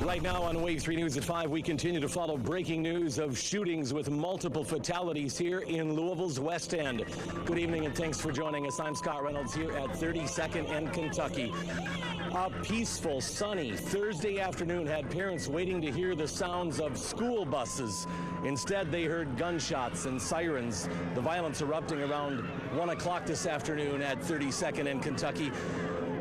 Right now on Wave 3 News at 5, we continue to follow breaking news of shootings with multiple fatalities here in Louisville's West End. Good evening and thanks for joining us. I'm Scott Reynolds here at 32nd and Kentucky. A peaceful, sunny Thursday afternoon had parents waiting to hear the sounds of school buses. Instead, they heard gunshots and sirens. The violence erupting around 1 o'clock this afternoon at 32nd and Kentucky.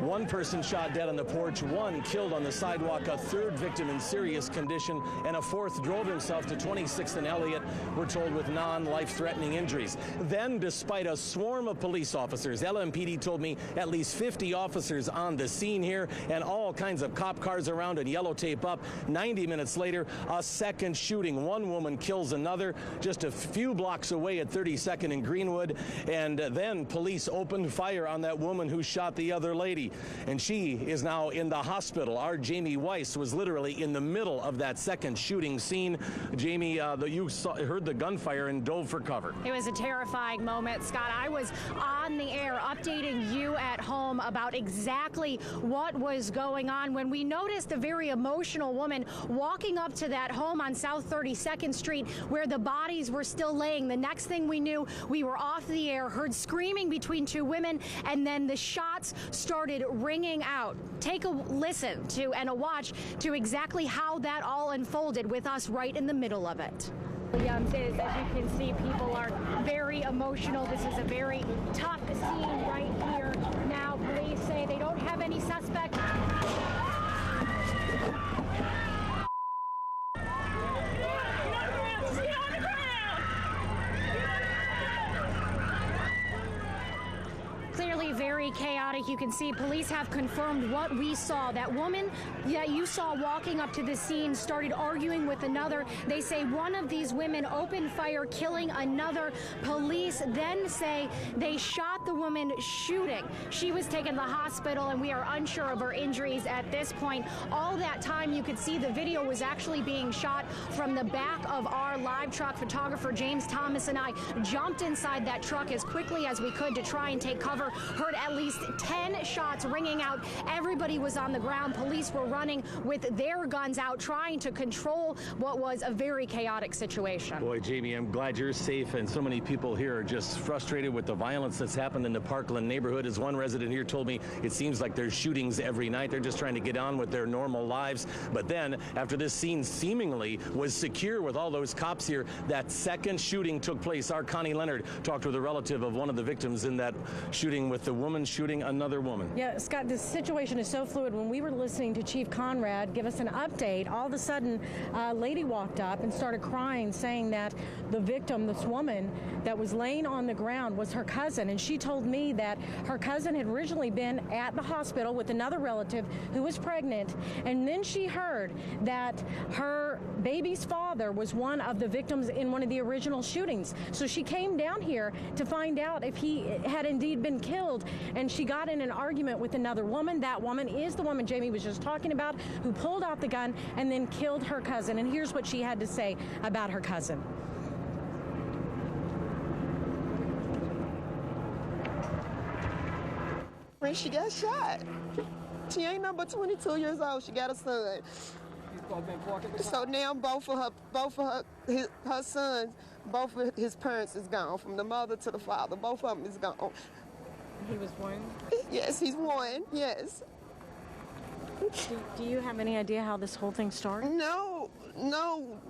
One person shot dead on the porch, one killed on the sidewalk, a third victim in serious condition, and a fourth drove himself to 26th and Elliott, we're told, with non-life-threatening injuries. Then, despite a swarm of police officers, LMPD told me at least 50 officers on the scene here and all kinds of cop cars around and yellow tape up. 90 minutes later, a second shooting. One woman kills another just a few blocks away at 32nd and Greenwood, and then police opened fire on that woman who shot the other lady. And she is now in the hospital. Our Jamie Weiss was literally in the middle of that second shooting scene. Jamie, you heard the gunfire and dove for cover. It was a terrifying moment, Scott. I was on the air updating you at home about exactly what was going on when we noticed a very emotional woman walking up to that home on South 32nd Street where the bodies were still laying. The next thing we knew, we were off the air, heard screaming between two women, and then the shots started ringing out. Take a listen to and a watch to exactly how that all unfolded with us right in the middle of it. As you can see, people are very emotional. This is a very tough scene right here. Now, police say they don't have any suspect. Clearly very chaotic. You can see police have confirmed what we saw. That woman that you saw walking up to the scene started arguing with another. They say one of these women opened fire, killing another. Police then say they shot the woman shooting. She was taken to the hospital, and we are unsure of her injuries at this point. All that time, you could see the video was actually being shot from the back of our live truck. Photographer James Thomas and I jumped inside that truck as quickly as we could to try and take cover. Heard at least 10 shots ringing out. Everybody was on the ground. Police were running with their guns out, trying to control what was a very chaotic situation. Boy, Jamie, I'm glad you're safe, and so many people here are just frustrated with the violence that's happened in the Parkland neighborhood. As one resident here told me, it seems like there's shootings every night. They're just trying to get on with their normal lives. But then, after this scene seemingly was secure with all those cops here, that second shooting took place. Our Connie Leonard talked with a relative of one of the victims in that shooting, with the woman shooting another woman. Yeah, Scott, this situation is so fluid. When we were listening to Chief Conrad give us an update, all of a sudden a lady walked up and started crying, saying that the victim, this woman that was laying on the ground, was her cousin. And she told me that her cousin had originally been at the hospital with another relative who was pregnant, and then she heard that her baby's father was one of the victims in one of the original shootings. So she came down here to find out if he had indeed been killed, and she got in an argument with another woman. That woman is the woman Jamie was just talking about, who pulled out the gun and then killed her cousin. And here's what she had to say about her cousin. When she got shot, she ain't number 22 years old. She got a son. So now both of her sons, both of his parents is gone, from the mother to the father. Both of them is gone. He was one? Yes, he's one, yes. Do you have any idea how this whole thing started? No.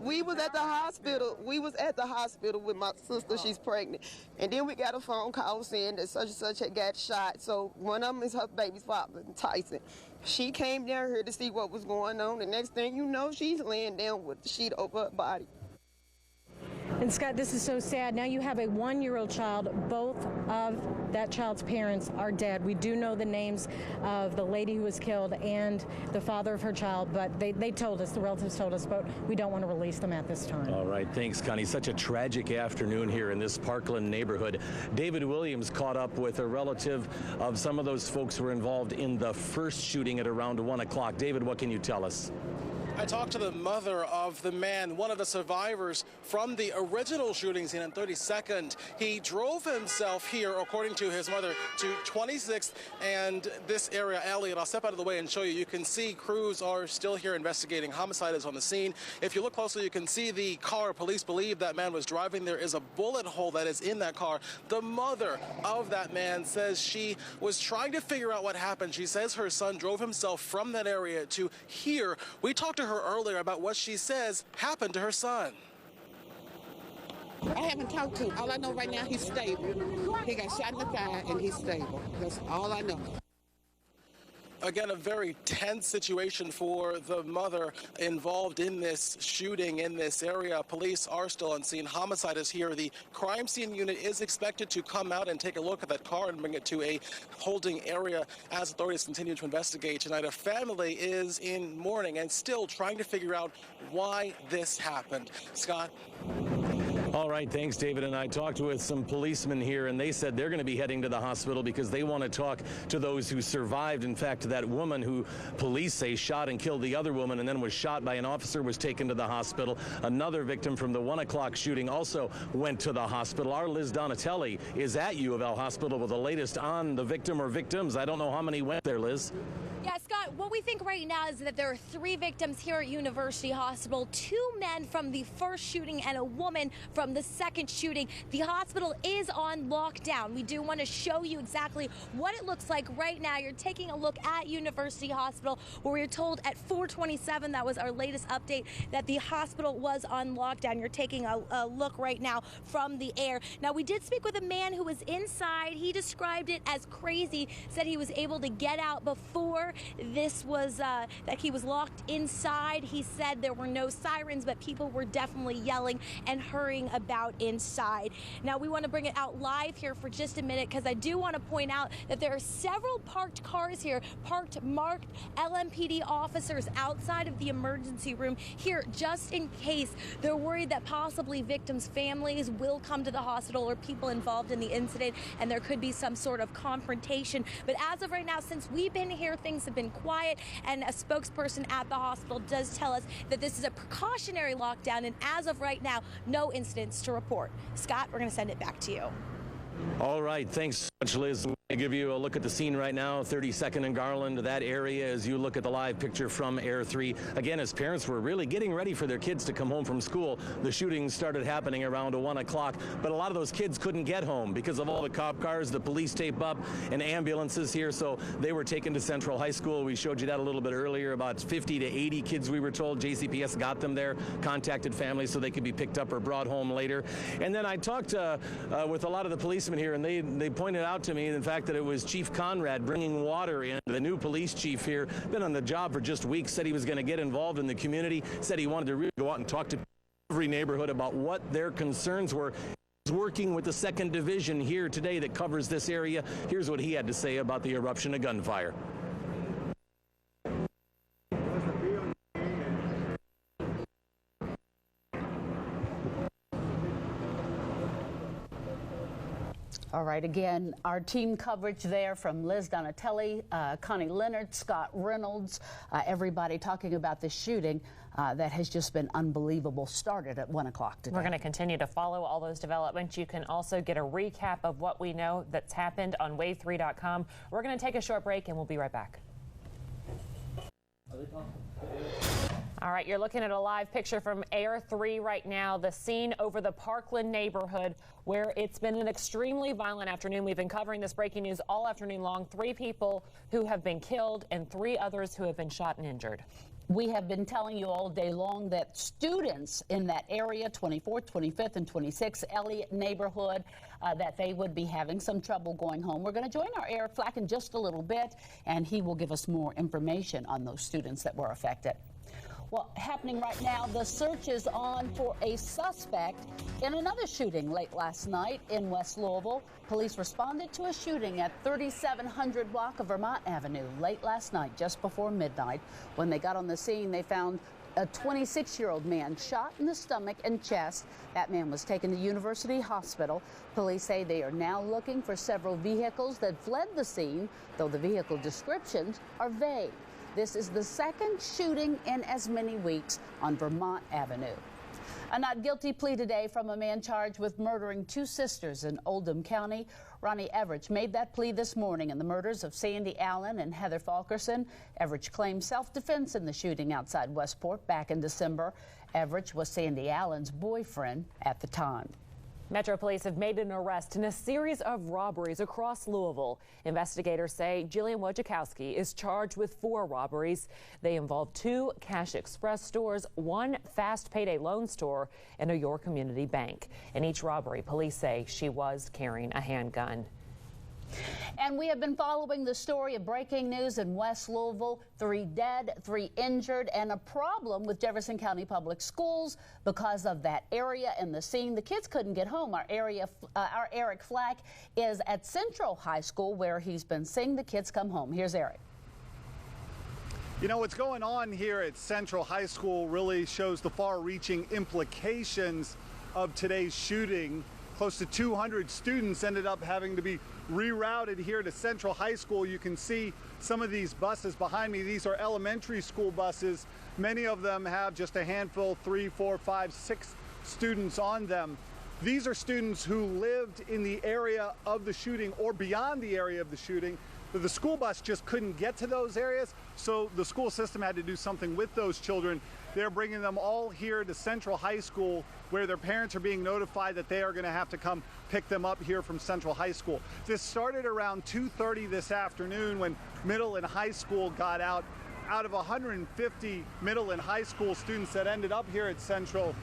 We was at the hospital. We was at the hospital with my sister. She's pregnant. And then we got a phone call saying that such and such had got shot. So one of them is her baby's father, Tyson. She came down here to see what was going on. The next thing you know, she's laying down with the sheet over her body. And Scott, this is so sad. Now you have a 1-year-old child. Both of that child's parents are dead. We do know the names of the lady who was killed and the father of her child, but they told us, the relatives told us, but we don't want to release them at this time. All right, thanks, Connie. Such a tragic afternoon here in this Parkland neighborhood. David Williams caught up with a relative of some of those folks who were involved in the first shooting at around 1 o'clock. David, what can you tell us? I talked to the mother of the man, one of the survivors from the original shooting scene on 32nd. He drove himself here, according to his mother, to 26th and this area, Elliot. I'll step out of the way and show you. You can see crews are still here investigating. Homicide is on the scene. If you look closely, you can see the car. Police believe that man was driving. There is a bullet hole that is in that car. The mother of that man says she was trying to figure out what happened. She says her son drove himself from that area to here. We talked to her earlier about what she says happened to her son. I haven't talked to him. All I know right now, he's stable. He got shot in the thigh and he's stable. That's all I know. Again, a very tense situation for the mother involved in this shooting in this area. Police are still on scene. Homicide is here. The crime scene unit is expected to come out and take a look at that car and bring it to a holding area as authorities continue to investigate. Tonight, a family is in mourning and still trying to figure out why this happened. Scott? All right, thanks, David. And I talked with some policemen here, and they said they're going to be heading to the hospital because they want to talk to those who survived. In fact, that woman who police say shot and killed the other woman and then was shot by an officer was taken to the hospital. Another victim from the 1 o'clock shooting also went to the hospital. Our Liz Donatelli is at U of L Hospital with the latest on the victim or victims. I don't know how many went there, Liz. Yeah, Scott, what we think right now is that there are 3 victims here at University Hospital, 2 men from the first shooting and a woman from the second shooting. The hospital is on lockdown. We do want to show you exactly what it looks like right now. You're taking a look at University Hospital, where we were told at 4:27, that was our latest update, that the hospital was on lockdown. You're taking a look right now from the air. Now, we did speak with a man who was inside. He described it as crazy, said he was able to get out before this was, that he was locked inside. He said there were no sirens, but people were definitely yelling and hurrying about inside. Now, we want to bring it out live here for just a minute because I do want to point out that there are several parked cars here, marked LMPD officers outside of the emergency room here just in case they're worried that possibly victims' families will come to the hospital or people involved in the incident and there could be some sort of confrontation. But as of right now, since we've been here, things have been quiet, and a spokesperson at the hospital does tell us that this is a precautionary lockdown, and as of right now, no incidents to report. Scott, we're going to send it back to you. All right, thanks so much, Liz. I give you a look at the scene right now, 32nd and Garland, that area, as you look at the live picture from Air 3. Again, as parents were really getting ready for their kids to come home from school, the shootings started happening around 1 o'clock, but a lot of those kids couldn't get home because of all the cop cars, the police tape up, and ambulances here, so they were taken to Central High School. We showed you that a little bit earlier, about 50 to 80 kids, we were told. JCPS got them there, contacted families so they could be picked up or brought home later. And then I talked with a lot of the policemen here, and they pointed out to me, in fact, that it was Chief Conrad bringing water in. The new police chief here, been on the job for just weeks, said he was going to get involved in the community, said he wanted to really go out and talk to every neighborhood about what their concerns were. He's working with the 2nd Division here today that covers this area. Here's what he had to say about the eruption of gunfire. All right, again, our team coverage there from Liz Donatelli, Connie Leonard, Scott Reynolds, everybody talking about this shooting that has just been unbelievable. Started at 1 o'clock today. We're going to continue to follow all those developments. You can also get a recap of what we know that's happened on wave3.com. We're going to take a short break and we'll be right back. All right, you're looking at a live picture from Air 3 right now, the scene over the Parkland neighborhood where it's been an extremely violent afternoon. We've been covering this breaking news all afternoon long. 3 people who have been killed and 3 others who have been shot and injured. We have been telling you all day long that students in that area, 24th, 25th, and 26th Elliott neighborhood, that they would be having some trouble going home. We're going to join our Eric Flack in just a little bit, and he will give us more information on those students that were affected. Well, happening right now, the search is on for a suspect in another shooting late last night in West Louisville. Police responded to a shooting at 3700 block of Vermont Avenue late last night, just before midnight. When they got on the scene, they found a 26-year-old man shot in the stomach and chest. That man was taken to University Hospital. Police say they are now looking for several vehicles that fled the scene, though the vehicle descriptions are vague. This is the second shooting in as many weeks on Vermont Avenue. A not guilty plea today from a man charged with murdering two sisters in Oldham County. Ronnie Everidge made that plea this morning in the murders of Sandy Allen and Heather Falkerson. Everidge claimed self-defense in the shooting outside Westport back in December. Everidge was Sandy Allen's boyfriend at the time. Metro Police have made an arrest in a series of robberies across Louisville. Investigators say Jillian Wojciechowski is charged with 4 robberies. They involve 2 Cash Express stores, 1 fast payday loan store, and a York Community Bank. In each robbery, police say she was carrying a handgun. And we have been following the story of breaking news in West Louisville. 3 dead, 3 injured, and a problem with Jefferson County Public Schools because of that area and the scene. The kids couldn't get home. Our Eric Flack is at Central High School where he's been seeing the kids come home. Here's Eric. You know, what's going on here at Central High School really shows the far-reaching implications of today's shooting. Close to 200 students ended up having to be rerouted here to Central High School. You can see some of these buses behind me. These are elementary school buses. Many of them have just a handful, 3, 4, 5, 6 students on them. These are students who lived in the area of the shooting or beyond the area of the shooting. But the school bus just couldn't get to those areas, so the school system had to do something with those children. They're bringing them all here to Central High School, where their parents are being notified that they are going to have to come pick them up here from Central High School. This started around 2:30 this afternoon when middle and high school got out. Out of 150 middle and high school students that ended up here at Central,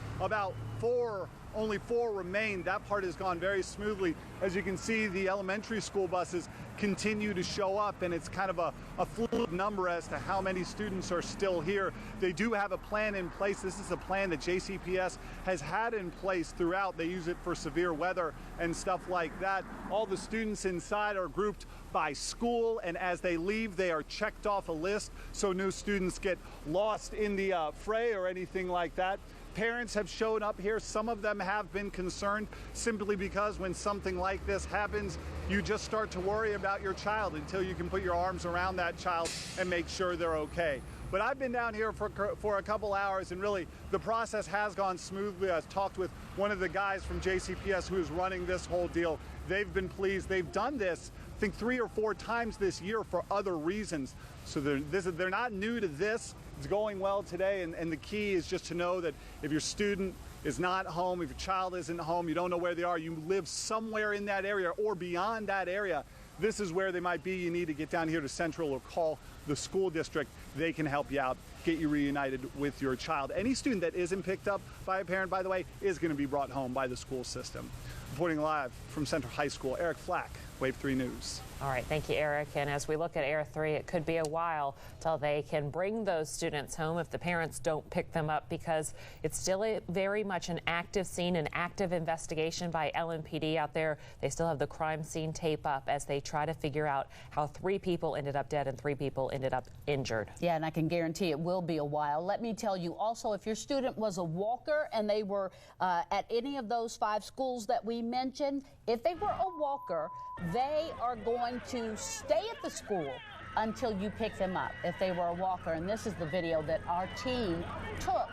only 4 remained. That part has gone very smoothly. As you can see, the elementary school buses continue to show up, and it's kind of a fluid number as to how many students are still here. They do have a plan in place. This is a plan that JCPS has had in place throughout. They use it for severe weather and stuff like that. All the students inside are grouped by school, and as they leave, they are checked off a list so no students get lost in the fray or anything like that. Parents have shown up here. Some of them have been concerned simply because when something like this happens, you just start to worry about your child until you can put your arms around that child and make sure they're okay. But I've been down here for a couple hours, and really the process has gone smoothly. I've talked with one of the guys from JCPS who is running this whole deal. They've been pleased. They've done this, I think, 3 or 4 times this year for other reasons. So they're not new to this. It's going well today, and the key is just to know that if your student is not home, if your child isn't home, you don't know where they are, you live somewhere in that area or beyond that area, this is where they might be. You need to get down here to Central or call the school district. They can help you out, get you reunited with your child. Any student that isn't picked up by a parent, by the way, is going to be brought home by the school system. Reporting live from Central High School, Eric Flack, Wave 3 News. All right, thank you, Eric. And as we look at Air 3, it could be a while till they can bring those students home if the parents don't pick them up, because it's still very much an active scene, an active investigation by LMPD out there. They still have the crime scene tape up as they try to figure out how 3 people ended up dead and 3 people ended up injured. Yeah, and I can guarantee it will be a while. Let me tell you also, if your student was a walker and they were at any of those 5 schools that we mentioned, if they were a walker, they are going to stay at the school until you pick them up if they were a walker. And this is the video that our team took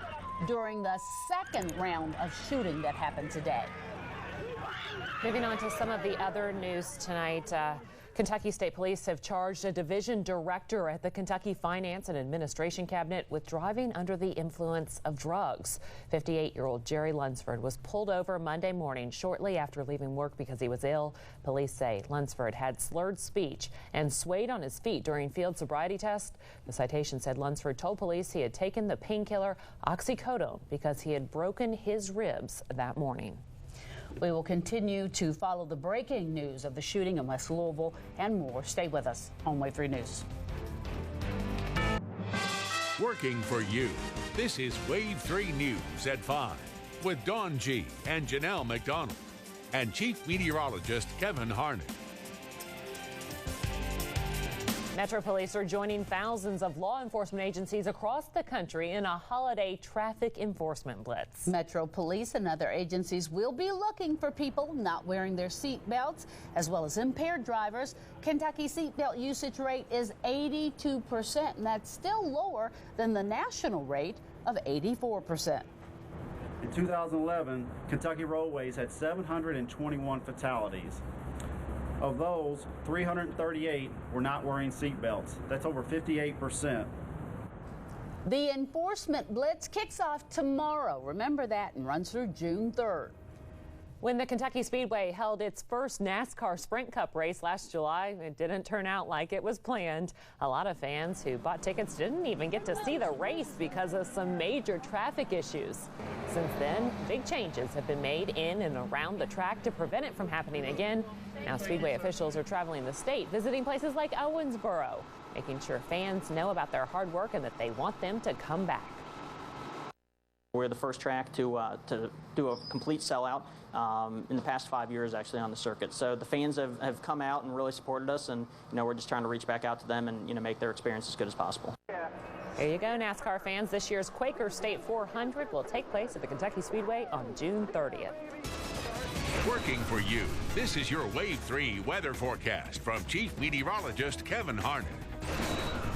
during the second round of shooting that happened today. Moving on to some of the other news tonight. Kentucky State Police have charged a division director at the Kentucky Finance and Administration Cabinet with driving under the influence of drugs. 58-year-old Jerry Lunsford was pulled over Monday morning shortly after leaving work because he was ill. Police say Lunsford had slurred speech and swayed on his feet during field sobriety tests. The citation said Lunsford told police he had taken the painkiller oxycodone because he had broken his ribs that morning. We will continue to follow the breaking news of the shooting in West Louisville and more. Stay with us on Wave 3 News. Working for you. This is Wave 3 News at 5 with Dawn G. and Janelle McDonald and Chief Meteorologist Kevin Harnett. Metro Police are joining thousands of law enforcement agencies across the country in a holiday traffic enforcement blitz. Metro Police and other agencies will be looking for people not wearing their seat belts, as well as impaired drivers. Kentucky seatbelt usage rate is 82%, and that's still lower than the national rate of 84%. In 2011, Kentucky roadways had 721 fatalities. Of those, 338 were not wearing seat belts. That's over 58%. The enforcement blitz kicks off tomorrow. Remember that, and runs through June 3rd. When the Kentucky Speedway held its first NASCAR Sprint Cup race last July, it didn't turn out like it was planned. A lot of fans who bought tickets didn't even get to see the race because of some major traffic issues. Since then, big changes have been made in and around the track to prevent it from happening again. Now, Speedway officials are traveling the state, visiting places like Owensboro, making sure fans know about their hard work and that they want them to come back. We're the first track to do a complete sellout in the past 5 years, actually, on the circuit. So the fans have come out and really supported us, and we're just trying to reach back out to them and make their experience as good as possible. There you go, NASCAR fans. This year's Quaker State 400 will take place at the Kentucky Speedway on June 30th. Working for you, this is your Wave 3 weather forecast from Chief Meteorologist Kevin Harnett.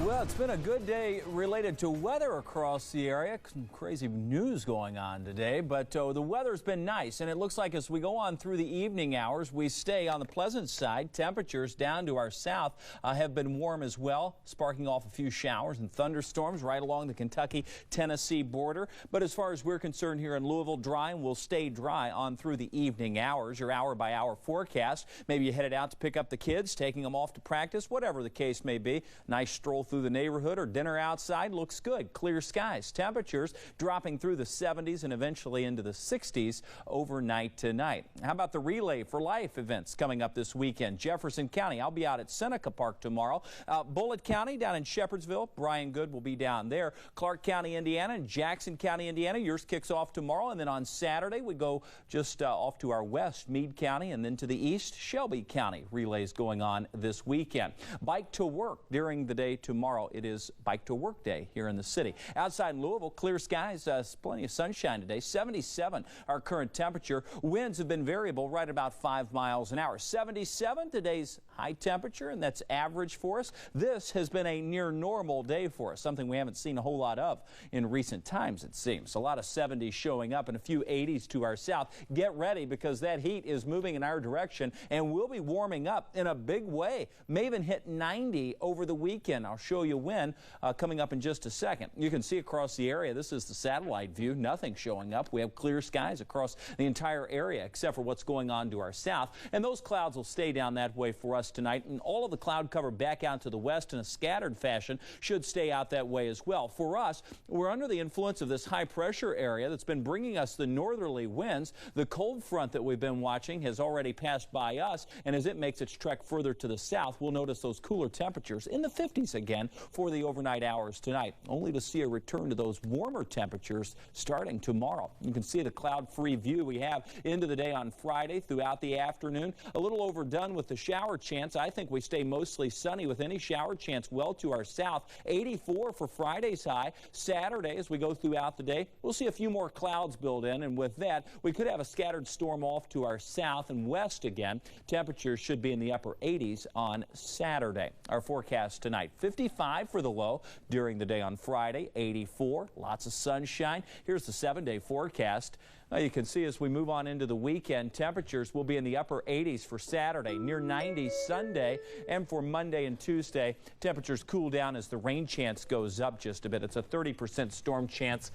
Well, it's been a good day related to weather across the area. Some crazy news going on today, but the weather's been nice, and it looks like as we go on through the evening hours, we stay on the pleasant side. Temperatures down to our south have been warm as well, sparking off a few showers and thunderstorms right along the Kentucky-Tennessee border. But as far as we're concerned here in Louisville, dry, and will stay dry on through the evening hours. Your hour-by-hour forecast. Maybe you headed out to pick up the kids, taking them off to practice, whatever the case may be. Nice stroll through the neighborhood or dinner outside, looks good. Clear skies. Temperatures dropping through the 70s and eventually into the 60s overnight tonight. How about the Relay for Life events coming up this weekend? Jefferson County, I'll be out at Seneca Park tomorrow. Bullitt County down in Shepherdsville, Brian Good will be down there. Clark County, Indiana, and Jackson County, Indiana. Yours kicks off tomorrow, and then on Saturday we go just off to our west, Meade County, and then to the east, Shelby County. Relays going on this weekend. Bike to work during the day tomorrow. It is Bike to Work Day here in the city. Outside in Louisville, clear skies, plenty of sunshine today. 77 our current temperature. Winds have been variable, right about 5 miles an hour. 77 today's high temperature, and that's average for us. This has been a near normal day for us, something we haven't seen a whole lot of in recent times, it seems. A lot of 70s showing up and a few 80s to our south. Get ready, because that heat is moving in our direction, and we'll be warming up in a big way. May even hit 90 over the weekend. I'll show you when coming up in just a second. You can see across the area, this is the satellite view, nothing showing up. We have clear skies across the entire area except for what's going on to our south, and those clouds will stay down that way for us tonight, and all of the cloud cover back out to the west in a scattered fashion should stay out that way as well. For us, we're under the influence of this high pressure area that's been bringing us the northerly winds. The cold front that we've been watching has already passed by us, and as it makes its trek further to the south, we'll notice those cooler temperatures in the 50s again for the overnight hours tonight, only to see a return to those warmer temperatures starting tomorrow. You can see the cloud-free view we have into the day on Friday throughout the afternoon. A little overdone with the shower chance. I think we stay mostly sunny with any shower chance well to our south. 84 for Friday's high. Saturday, as we go throughout the day, we'll see a few more clouds build in, and with that, we could have a scattered storm off to our south and west again. Temperatures should be in the upper 80s on Saturday. Our forecast tonight, 55 for the low during the day on Friday, 84, lots of sunshine. Here's the 7-day forecast. You can see as we move on into the weekend, temperatures will be in the upper 80s for Saturday, near 90s Sunday, and for Monday and Tuesday, temperatures cool down as the rain chance goes up just a bit. It's a 30% storm chance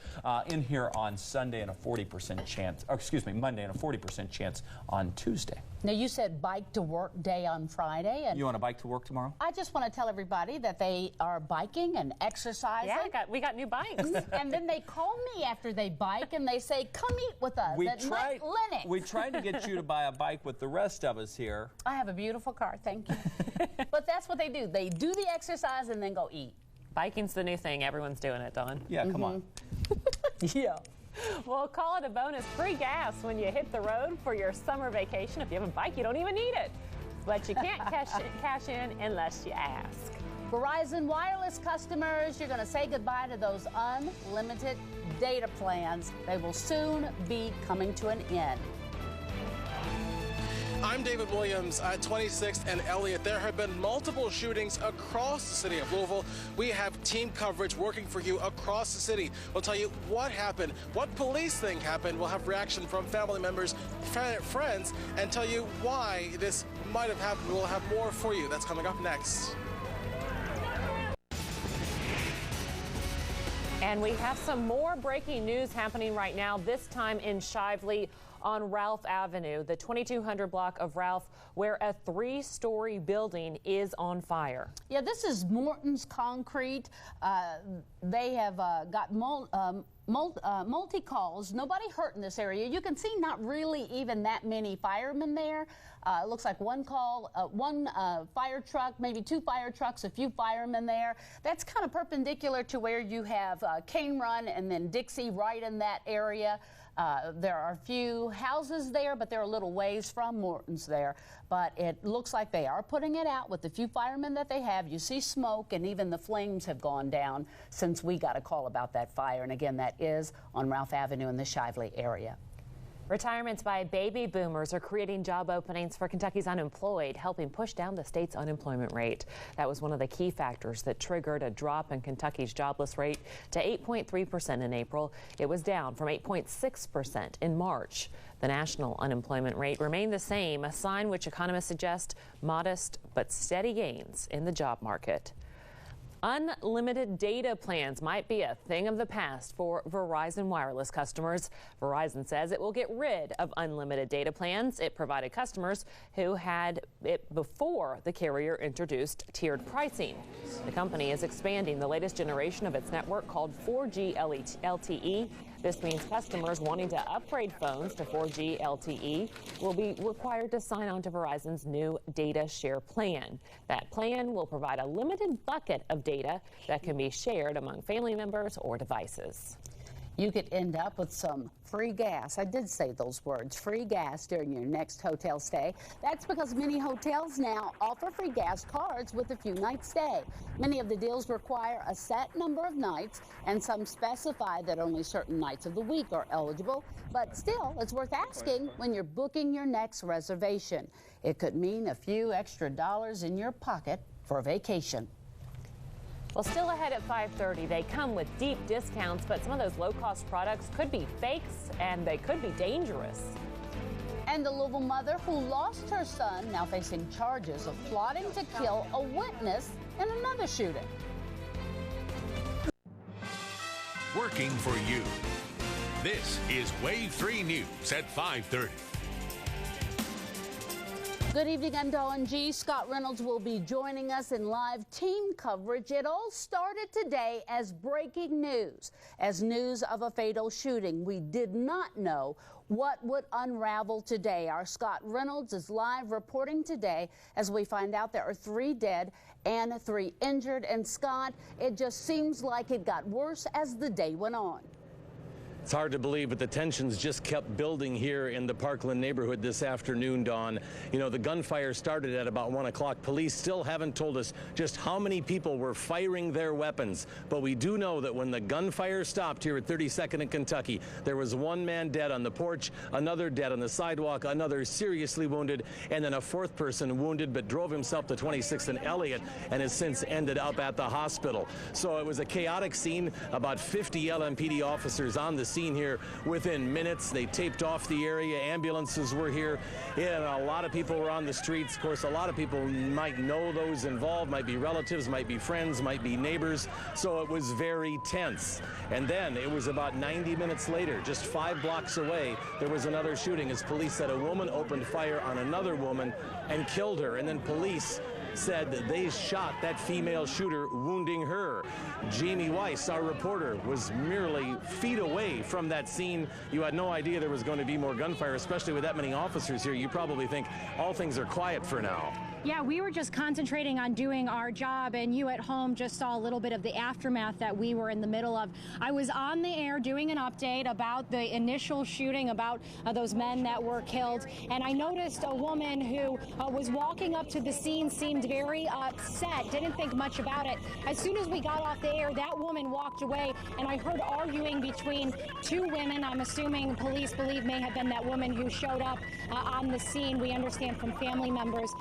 in here on Sunday and a 40% chance, or excuse me, Monday and a 40% chance on Tuesday. Now, you said Bike to Work Day on Friday. And you want to bike to work tomorrow? I just want to tell everybody that they are biking and exercising. Yeah, we got new bikes. And then they call me after they bike and they say, come eat with us at Lennox. We tried to get you to buy a bike with the rest of us here. I have a beautiful car, thank you. But that's what they do. They do the exercise and then go eat. Biking's the new thing. Everyone's doing it, Dawn. Yeah, come on. Yeah. Well, call it a bonus free gas when you hit the road for your summer vacation. If you have a bike, you don't even need it. But you can't cash in unless you ask. Verizon Wireless customers, you're going to say goodbye to those unlimited data plans. They will soon be coming to an end. I'm David Williams at 26th and Elliott. There have been multiple shootings across the city of Louisville. We have team coverage working for you across the city. We'll tell you what happened, what police think happened. We'll have reaction from family members, friends, and tell you why this might have happened. We'll have more for you. That's coming up next. And we have some more breaking news happening right now, this time in Shively on Ralph Avenue, the 2200 block of Ralph, where a 3-story building is on fire. Yeah, this is Morton's Concrete. They have got multi calls. Nobody hurt in this area. You can see not really even that many firemen there. It looks like one call, one fire truck, maybe 2 fire trucks, a few firemen there. That's kind of perpendicular to where you have Cane Run and then Dixie right in that area. There are a few houses there, but they're a little ways from Morton's there. But it looks like they are putting it out with the few firemen that they have. You see smoke, and even the flames have gone down since we got a call about that fire. And again, that is on Ralph Avenue in the Shively area. Retirements by baby boomers are creating job openings for Kentucky's unemployed, helping push down the state's unemployment rate. That was one of the key factors that triggered a drop in Kentucky's jobless rate to 8.3% in April. It was down from 8.6% in March. The national unemployment rate remained the same, a sign which economists suggest modest but steady gains in the job market. Unlimited data plans might be a thing of the past for Verizon Wireless customers. Verizon says it will get rid of unlimited data plans it provided customers who had it before the carrier introduced tiered pricing. The company is expanding the latest generation of its network called 4G LTE. This means customers wanting to upgrade phones to 4G LTE will be required to sign on to Verizon's new data share plan. That plan will provide a limited bucket of data that can be shared among family members or devices. You could end up with some free gas. I did say those words, free gas during your next hotel stay. That's because many hotels now offer free gas cards with a few nights stay. Many of the deals require a set number of nights, and some specify that only certain nights of the week are eligible. But still, it's worth asking when you're booking your next reservation. It could mean a few extra dollars in your pocket for a vacation. Well, still ahead at 5:30, they come with deep discounts, but some of those low-cost products could be fakes and they could be dangerous. And the Louisville mother who lost her son now facing charges of plotting to kill a witness in another shooting. Working for you. This is Wave 3 News at 5:30. Good evening, I'm Dawn G. Scott Reynolds will be joining us in live team coverage. It all started today as breaking news, as news of a fatal shooting. We did not know what would unravel today. Our Scott Reynolds is live reporting today as we find out there are 3 dead and 3 injured. And Scott, it just seems like it got worse as the day went on. It's hard to believe, but the tensions just kept building here in the Parkland neighborhood this afternoon, Dawn. You know, the gunfire started at about 1 o'clock. Police still haven't told us just how many people were firing their weapons. But we do know that when the gunfire stopped here at 32nd and Kentucky, there was 1 man dead on the porch, another dead on the sidewalk, another seriously wounded, and then a 4th person wounded but drove himself to 26th and Elliott and has since ended up at the hospital. So it was a chaotic scene. About 50 LMPD officers on the scene here within minutes. They taped off the area. Ambulances were here. And a lot of people were on the streets. Of course, a lot of people might know those involved, might be relatives, might be friends, might be neighbors. So it was very tense. And then it was about 90 minutes later, just 5 blocks away, there was another shooting as police said a woman opened fire on another woman and killed her. And then police said that they shot that female shooter, wounding her. Jamie Weiss, our reporter, was merely feet away from that scene. You had no idea there was going to be more gunfire, especially with that many officers here. You probably think all things are quiet for now. Yeah, we were just concentrating on doing our job, and you at home just saw a little bit of the aftermath that we were in the middle of. I was on the air doing an update about the initial shooting, about those men that were killed, and I noticed a woman who was walking up to the scene, seemed very upset, didn't think much about it. As soon as we got off the air, that woman walked away, and I heard arguing between two women. I'm assuming police believe may have been that woman who showed up on the scene. We understand from family members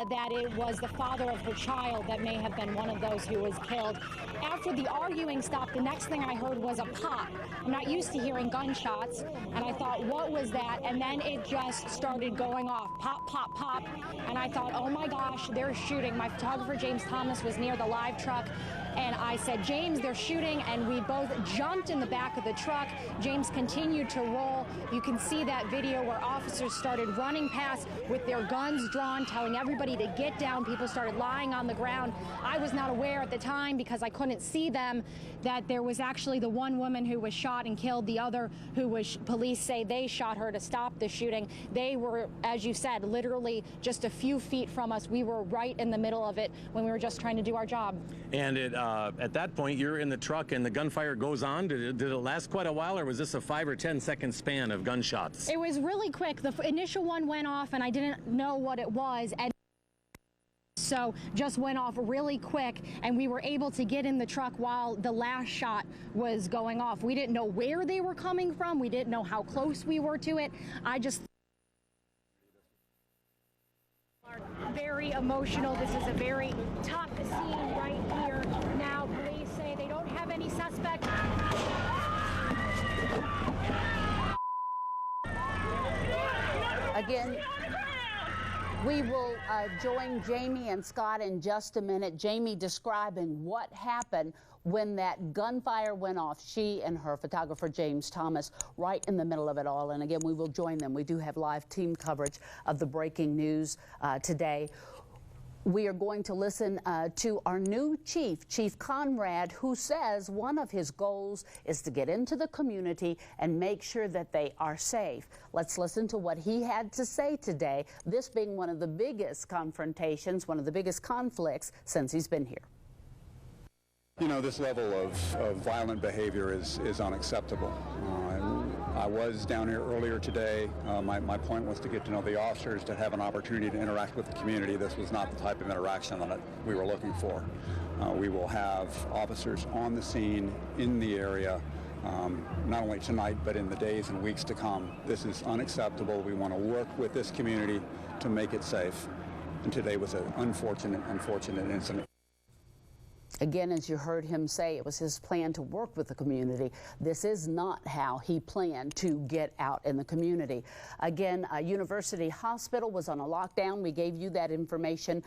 that it was the father of her child that may have been one of those who was killed. After the arguing stopped, the next thing I heard was a pop. I'm not used to hearing gunshots, and I thought, what was that? And then it just started going off, pop, pop, pop, and I thought, oh my gosh, they're shooting. My photographer, James Thomas, was near the live truck, and I said, James, they're shooting, and we both jumped in the back of the truck. James continued to roll. You can see that video where officers started running past with their guns drawn, telling everybody to get down. People started lying on the ground. I was not aware at the time, because I couldn't see them, that there was actually the one woman who was shot and killed, the other who was, police say they shot her to stop the shooting. They were, as you said, literally just a few feet from us. We were right in the middle of it when we were just trying to do our job. And at that point, you're in the truck and the gunfire goes on. Did it last quite a while, or was this a 5 or 10 second span of gunshots? It was really quick. The initial one went off and I didn't know what it was. And so just went off really quick, and we were able to get in the truck while the last shot was going off. We didn't know where they were coming from. We didn't know how close we were to it. I just very emotional. This is a very tough scene right here. Now police say they don't have any suspects. Again, we will join Jamie and Scott in just a minute. Jamie describing what happened when that gunfire went off. She and her photographer, James Thomas, right in the middle of it all. And again, we will join them. We do have live team coverage of the breaking news today. We are going to listen to our new chief, Chief Conrad, who says one of his goals is to get into the community and make sure that they are safe. Let's listen to what he had to say today, this being one of the biggest confrontations, one of the biggest conflicts since he's been here. You know, this level of violent behavior is unacceptable. I was down here earlier today. My point was to get to know the officers, to have an opportunity to interact with the community. This was not the type of interaction that we were looking for. We will have officers on the scene in the area, not only tonight, but in the days and weeks to come. This is unacceptable. We want to work with this community to make it safe. And today was an unfortunate incident. Again, as you heard him say, it was his plan to work with the community. This is not how he planned to get out in the community. Again, University Hospital was on a lockdown. We gave you that information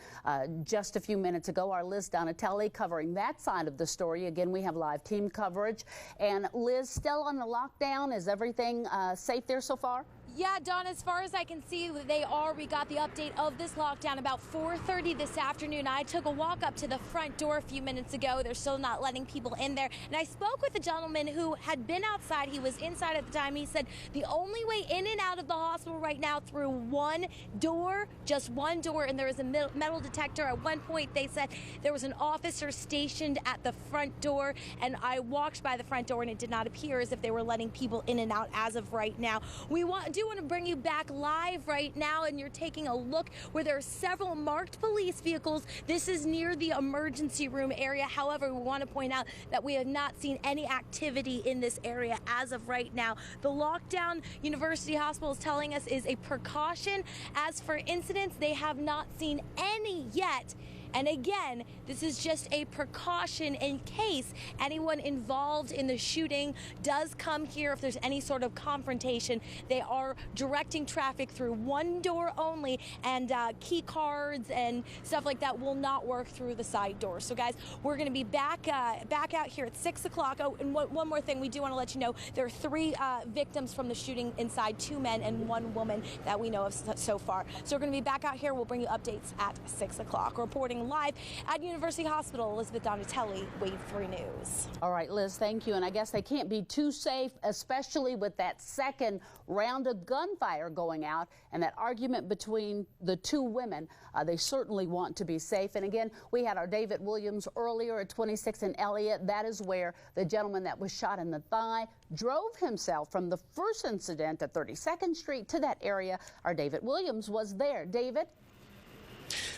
just a few minutes ago. Our Liz Donatelli covering that side of the story. Again, we have live team coverage. And Liz, still on the lockdown. Is everything safe there so far? Yeah, Dawn, as far as I can see, they are. We got the update of this lockdown about 4:30 this afternoon. I took a walk up to the front door a few minutes ago. They're still not letting people in there. And I spoke with a gentleman who had been outside. He was inside at the time. He said the only way in and out of the hospital right now through one door, just one door, and there is a metal detector. At one point, they said there was an officer stationed at the front door, and I walked by the front door, and it did not appear as if they were letting people in and out as of right now. We do want to bring you back live right now, and you're taking a look where there are several marked police vehicles. This is near the emergency room area. However, we want to point out that we have not seen any activity in this area as of right now. The lockdown, University Hospital is telling us, is a precaution. As for incidents, they have not seen any yet. And again, this is just a precaution in case anyone involved in the shooting does come here. If there's any sort of confrontation, they are directing traffic through one door only, and key cards and stuff like that will not work through the side door. So guys, we're going to be back out here at 6 o'clock. Oh, and one more thing, we do want to let you know there are 3 victims from the shooting inside, 2 men and 1 woman that we know of so far. So we're going to be back out here. We'll bring you updates at 6 o'clock. Reporting live at University Hospital. Elizabeth Donatelli, Wave 3 News. All right, Liz, thank you. And I guess they can't be too safe, especially with that second round of gunfire going out and that argument between the two women. They certainly want to be safe. And again, we had our David Williams earlier at 26th and Elliott. That is where the gentleman that was shot in the thigh drove himself from the first incident at 32nd Street to that area. Our David Williams was there. David?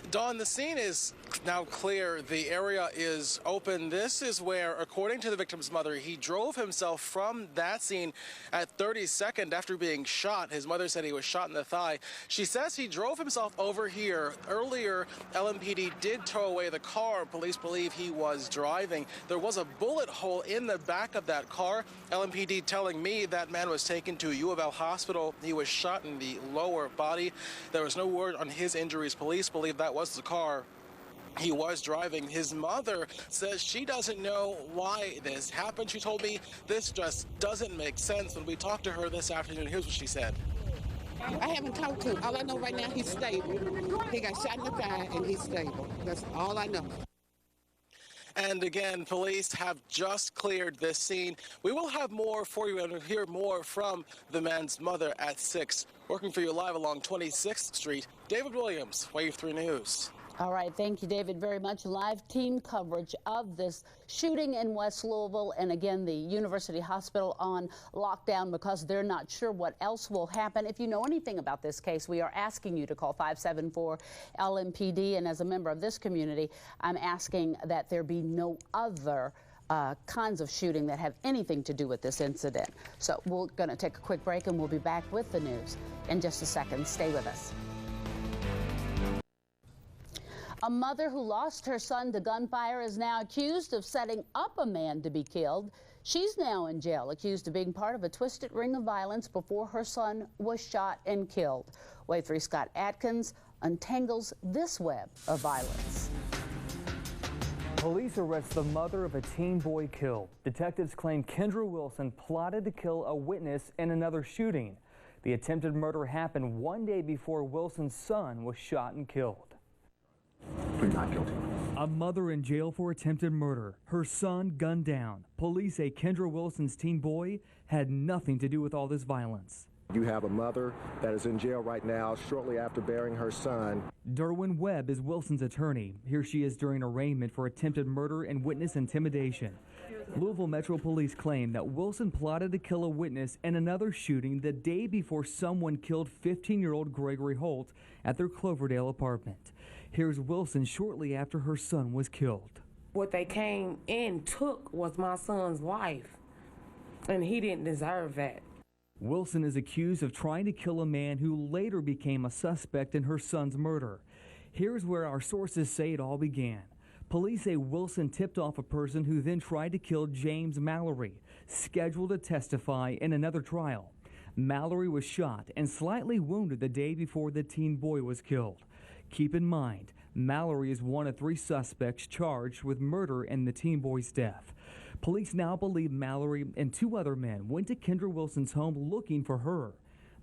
Dawn, the scene is now clear. The area is open. This is where, according to the victim's mother, he drove himself from that scene at 32nd after being shot. His mother said he was shot in the thigh. She says he drove himself over here. Earlier, LMPD did tow away the car. Police believe he was driving. There was a bullet hole in the back of that car. LMPD telling me that man was taken to U of L Hospital. He was shot in the lower body. There was no word on his injuries. Police believe that was the car he was driving. His mother says she doesn't know why this happened. She told me this just doesn't make sense. When we talked to her this afternoon, here's what she said. I haven't talked to him. All I know right now, he's stable. He got shot in the thigh and he's stable. That's all I know. And again, police have just cleared this scene. We will have more for you and we'll hear more from the man's mother at 6. Working for you live along 26th Street, David Williams, Wave 3 News. All right, thank you, David, very much. Live team coverage of this shooting in West Louisville. And again, the University Hospital on lockdown because they're not sure what else will happen. If you know anything about this case, we are asking you to call 574-LMPD. And as a member of this community, I'm asking that there be no other kinds of shooting that have anything to do with this incident. So we're going to take a quick break and we'll be back with the news in just a second. Stay with us. A mother who lost her son to gunfire is now accused of setting up a man to be killed. She's now in jail, accused of being part of a twisted ring of violence before her son was shot and killed. Wave 3 Scott Atkins untangles this web of violence. Police arrest the mother of a teen boy killed. Detectives claim Kendra Wilson plotted to kill a witness in another shooting. The attempted murder happened one day before Wilson's son was shot and killed. Plead not guilty. A mother in jail for attempted murder. Her son gunned down. Police say Kendra Wilson's teen boy had nothing to do with all this violence. You have a mother that is in jail right now shortly after burying her son. Derwin Webb is Wilson's attorney. Here she is during arraignment for attempted murder and witness intimidation. Louisville Metro Police claim that Wilson plotted to kill a witness in another shooting the day before someone killed 15-year-old Gregory Holt at their Cloverdale apartment. Here's Wilson shortly after her son was killed. What they came and took was my son's life, and he didn't deserve that. Wilson is accused of trying to kill a man who later became a suspect in her son's murder. Here's where our sources say it all began. Police say Wilson tipped off a person who then tried to kill James Mallory, scheduled to testify in another trial. Mallory was shot and slightly wounded the day before the teen boy was killed. Keep in mind, Mallory is one of 3 suspects charged with murder in the teen boy's death. Police now believe Mallory and 2 other men went to Kendra Wilson's home looking for her.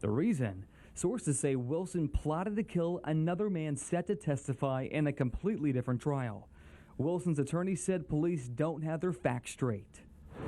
The reason? Sources say Wilson plotted to kill another man set to testify in a completely different trial. Wilson's attorney said police don't have their facts straight.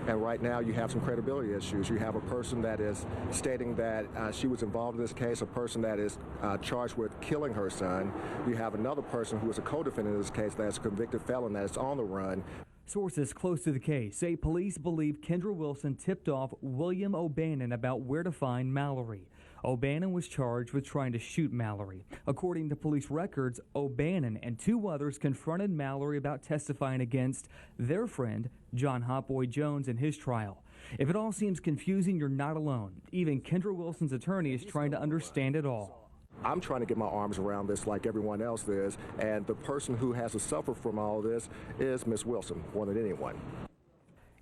And right now you have some credibility issues. You have a person that is stating that she was involved in this case, a person that is charged with killing her son. You have another person who is a co-defendant in this case that's a convicted felon that is on the run. Sources close to the case say police believe Kendra Wilson tipped off William O'Bannon about where to find Mallory. O'Bannon was charged with trying to shoot Mallory. According to police records, O'Bannon and 2 others confronted Mallory about testifying against their friend, John Hotboy Jones, in his trial. If it all seems confusing, you're not alone. Even Kendra Wilson's attorney is trying to understand it all. I'm trying to get my arms around this like everyone else is, and the person who has to suffer from all this is Miss Wilson, more than anyone.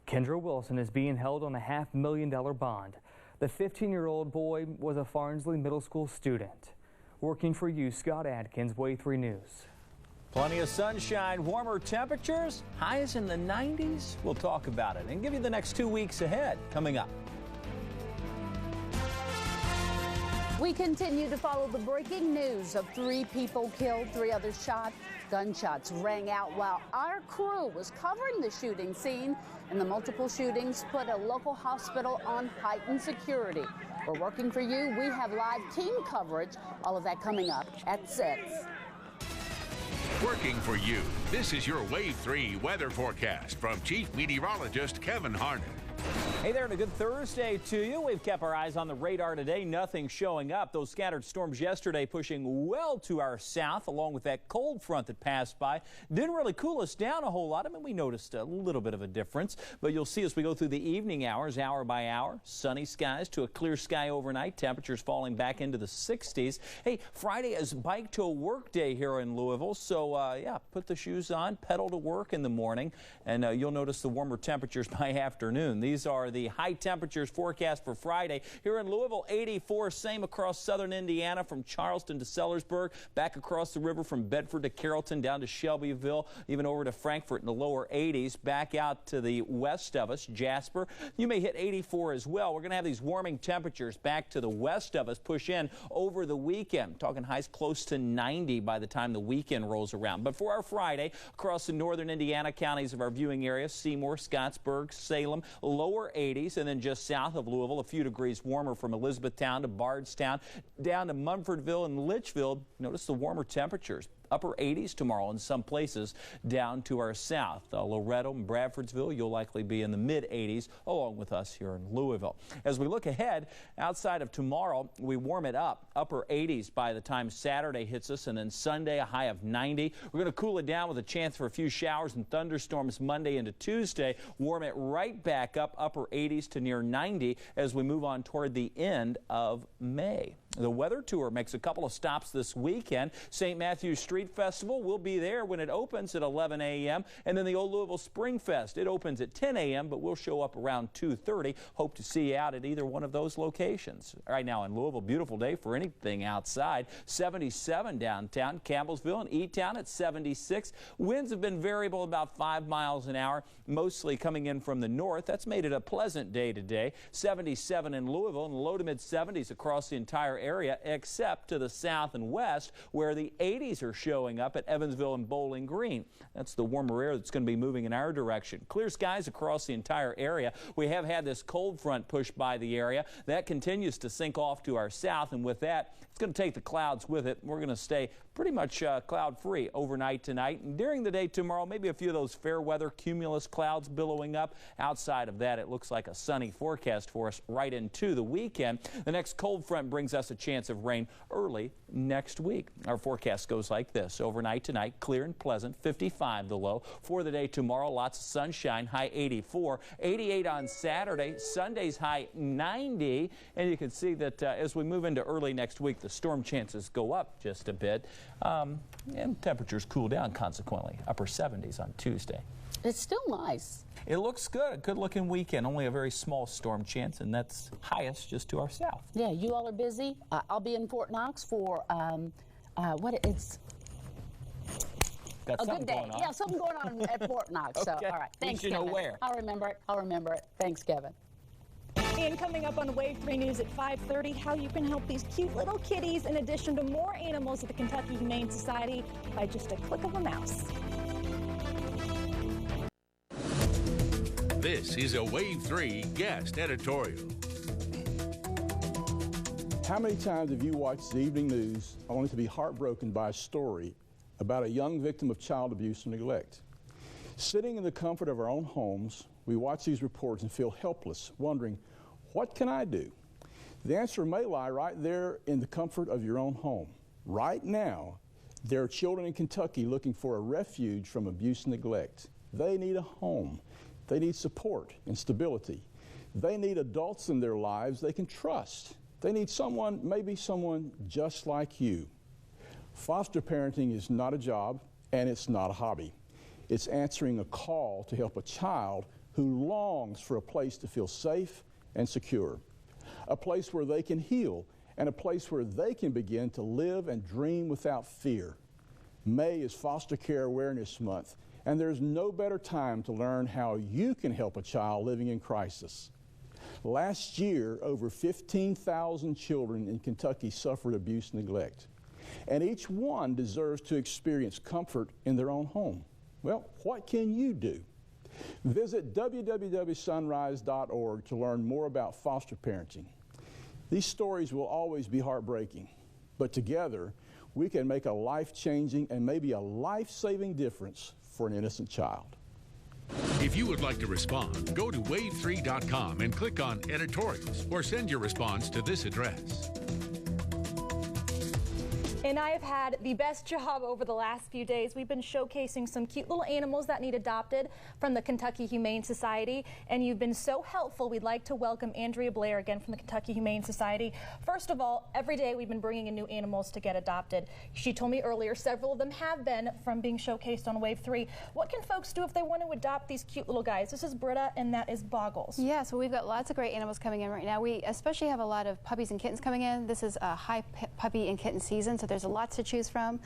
Kendra Wilson is being held on a $500,000 bond. The 15-year-old boy was a Farnsley Middle School student. Working for you, Scott Atkins, Wave 3 News. Plenty of sunshine, warmer temperatures, highs in the 90s. We'll talk about it and give you the next 2 weeks ahead coming up. We continue to follow the breaking news of 3 people killed, 3 others shot. Gunshots rang out while our crew was covering the shooting scene, and the multiple shootings put a local hospital on heightened security. We're working for you. We have live team coverage. All of that coming up at 6. Working for you. This is your Wave 3 weather forecast from Chief Meteorologist Kevin Harnan. Hey there, and a good Thursday to you. We've kept our eyes on the radar today. Nothing showing up. Those scattered storms yesterday pushing well to our south, along with that cold front that passed by. Didn't really cool us down a whole lot. I mean, we noticed a little bit of a difference, but you'll see as we go through the evening hours, hour by hour, sunny skies to a clear sky overnight. Temperatures falling back into the 60s. Hey, Friday is bike to work day here in Louisville, so yeah, put the shoes on, pedal to work in the morning, and you'll notice the warmer temperatures by afternoon. These are the high temperatures forecast for Friday. Here in Louisville, 84, same across southern Indiana from Charleston to Sellersburg, back across the river from Bedford to Carrollton, down to Shelbyville, even over to Frankfort in the lower 80s, back out to the west of us, Jasper. You may hit 84 as well. We're going to have these warming temperatures back to the west of us push in over the weekend. Talking highs close to 90 by the time the weekend rolls around. But for our Friday, across the northern Indiana counties of our viewing area, Seymour, Scottsburg, Salem, lower 80s, and then just south of Louisville, a few degrees warmer from Elizabethtown to Bardstown, down to Munfordville and Litchfield. Notice the warmer temperatures. Upper 80s tomorrow in some places down to our south. Loretto and Bradfordsville, you'll likely be in the mid-80s along with us here in Louisville. As we look ahead, outside of tomorrow, we warm it up. Upper 80s by the time Saturday hits us, and then Sunday a high of 90. We're going to cool it down with a chance for a few showers and thunderstorms Monday into Tuesday. Warm it right back up, upper 80s to near 90 as we move on toward the end of May. The weather tour makes a couple of stops this weekend. St. Matthew's Street Festival will be there when it opens at 11 a.m. And then the Old Louisville Spring Fest. It opens at 10 a.m., but we'll show up around 2:30. Hope to see you out at either one of those locations. Right now in Louisville, beautiful day for anything outside. 77 downtown, Campbellsville and E-Town at 76. Winds have been variable about 5 miles an hour, mostly coming in from the north. That's made it a pleasant day today. 77 in Louisville and low to mid 70s across the entire area, except to the south and west, where the 80s are showing up at Evansville and Bowling Green. That's the warmer air that's going to be moving in our direction. Clear skies across the entire area. We have had this cold front push by the area. That continues to sink off to our south, and with that, it's going to take the clouds with it. We're going to stay pretty much cloud-free overnight tonight. And during the day tomorrow, maybe a few of those fair weather cumulus clouds billowing up. Outside of that, it looks like a sunny forecast for us right into the weekend. The next cold front brings us a chance of rain early next week. Our forecast goes like this. Overnight tonight, clear and pleasant, 55 the low. For the day tomorrow, lots of sunshine, high 84. 88 on Saturday, Sunday's high 90. And you can see that as we move into early next week, the storm chances go up just a bit. And temperatures cool down consequently, upper 70s on Tuesday. It's still nice. It looks good. A good-looking weekend. Only a very small storm chance, and that's highest just to our south. Yeah, you all are busy. I'll be in Fort Knox for it's Got a good day. Yeah, something going on at Fort Knox. So, Okay. all right. Thanks, You know Kevin. where. I'll remember it. I'll remember it. Thanks, Kevin. And coming up on Wave 3 News at 5:30, how you can help these cute little kitties in addition to more animals at the Kentucky Humane Society by just a click of a mouse. This is a Wave 3 guest editorial. How many times have you watched the evening news only to be heartbroken by a story about a young victim of child abuse and neglect? Sitting in the comfort of our own homes, we watch these reports and feel helpless, wondering, what can I do? The answer may lie right there in the comfort of your own home. Right now, there are children in Kentucky looking for a refuge from abuse and neglect. They need a home. They need support and stability. They need adults in their lives they can trust. They need someone, maybe someone just like you. Foster parenting is not a job, and it's not a hobby. It's answering a call to help a child who longs for a place to feel safe and secure, a place where they can heal, and a place where they can begin to live and dream without fear. May is Foster Care Awareness Month, and there's no better time to learn how you can help a child living in crisis. Last year, over 15,000 children in Kentucky suffered abuse and neglect, and each one deserves to experience comfort in their own home. Well, what can you do? Visit www.sunrise.org to learn more about foster parenting. These stories will always be heartbreaking, but together we can make a life-changing and maybe a life-saving difference for an innocent child. If you would like to respond, go to wave3.com and click on editorials or send your response to this address. And I have had the best job over the last few days. We've been showcasing some cute little animals that need adopted from the Kentucky Humane Society, and you've been so helpful. We'd like to welcome Andrea Blair again from the Kentucky Humane Society. First of all, every day we've been bringing in new animals to get adopted. She told me earlier several of them have been from being showcased on Wave 3. What can folks do if they want to adopt these cute little guys? This is Britta, and that is Boggles. Yeah, so we've got lots of great animals coming in right now. We especially have a lot of puppies and kittens coming in. This is a high puppy and kitten season, so there's lots to choose from.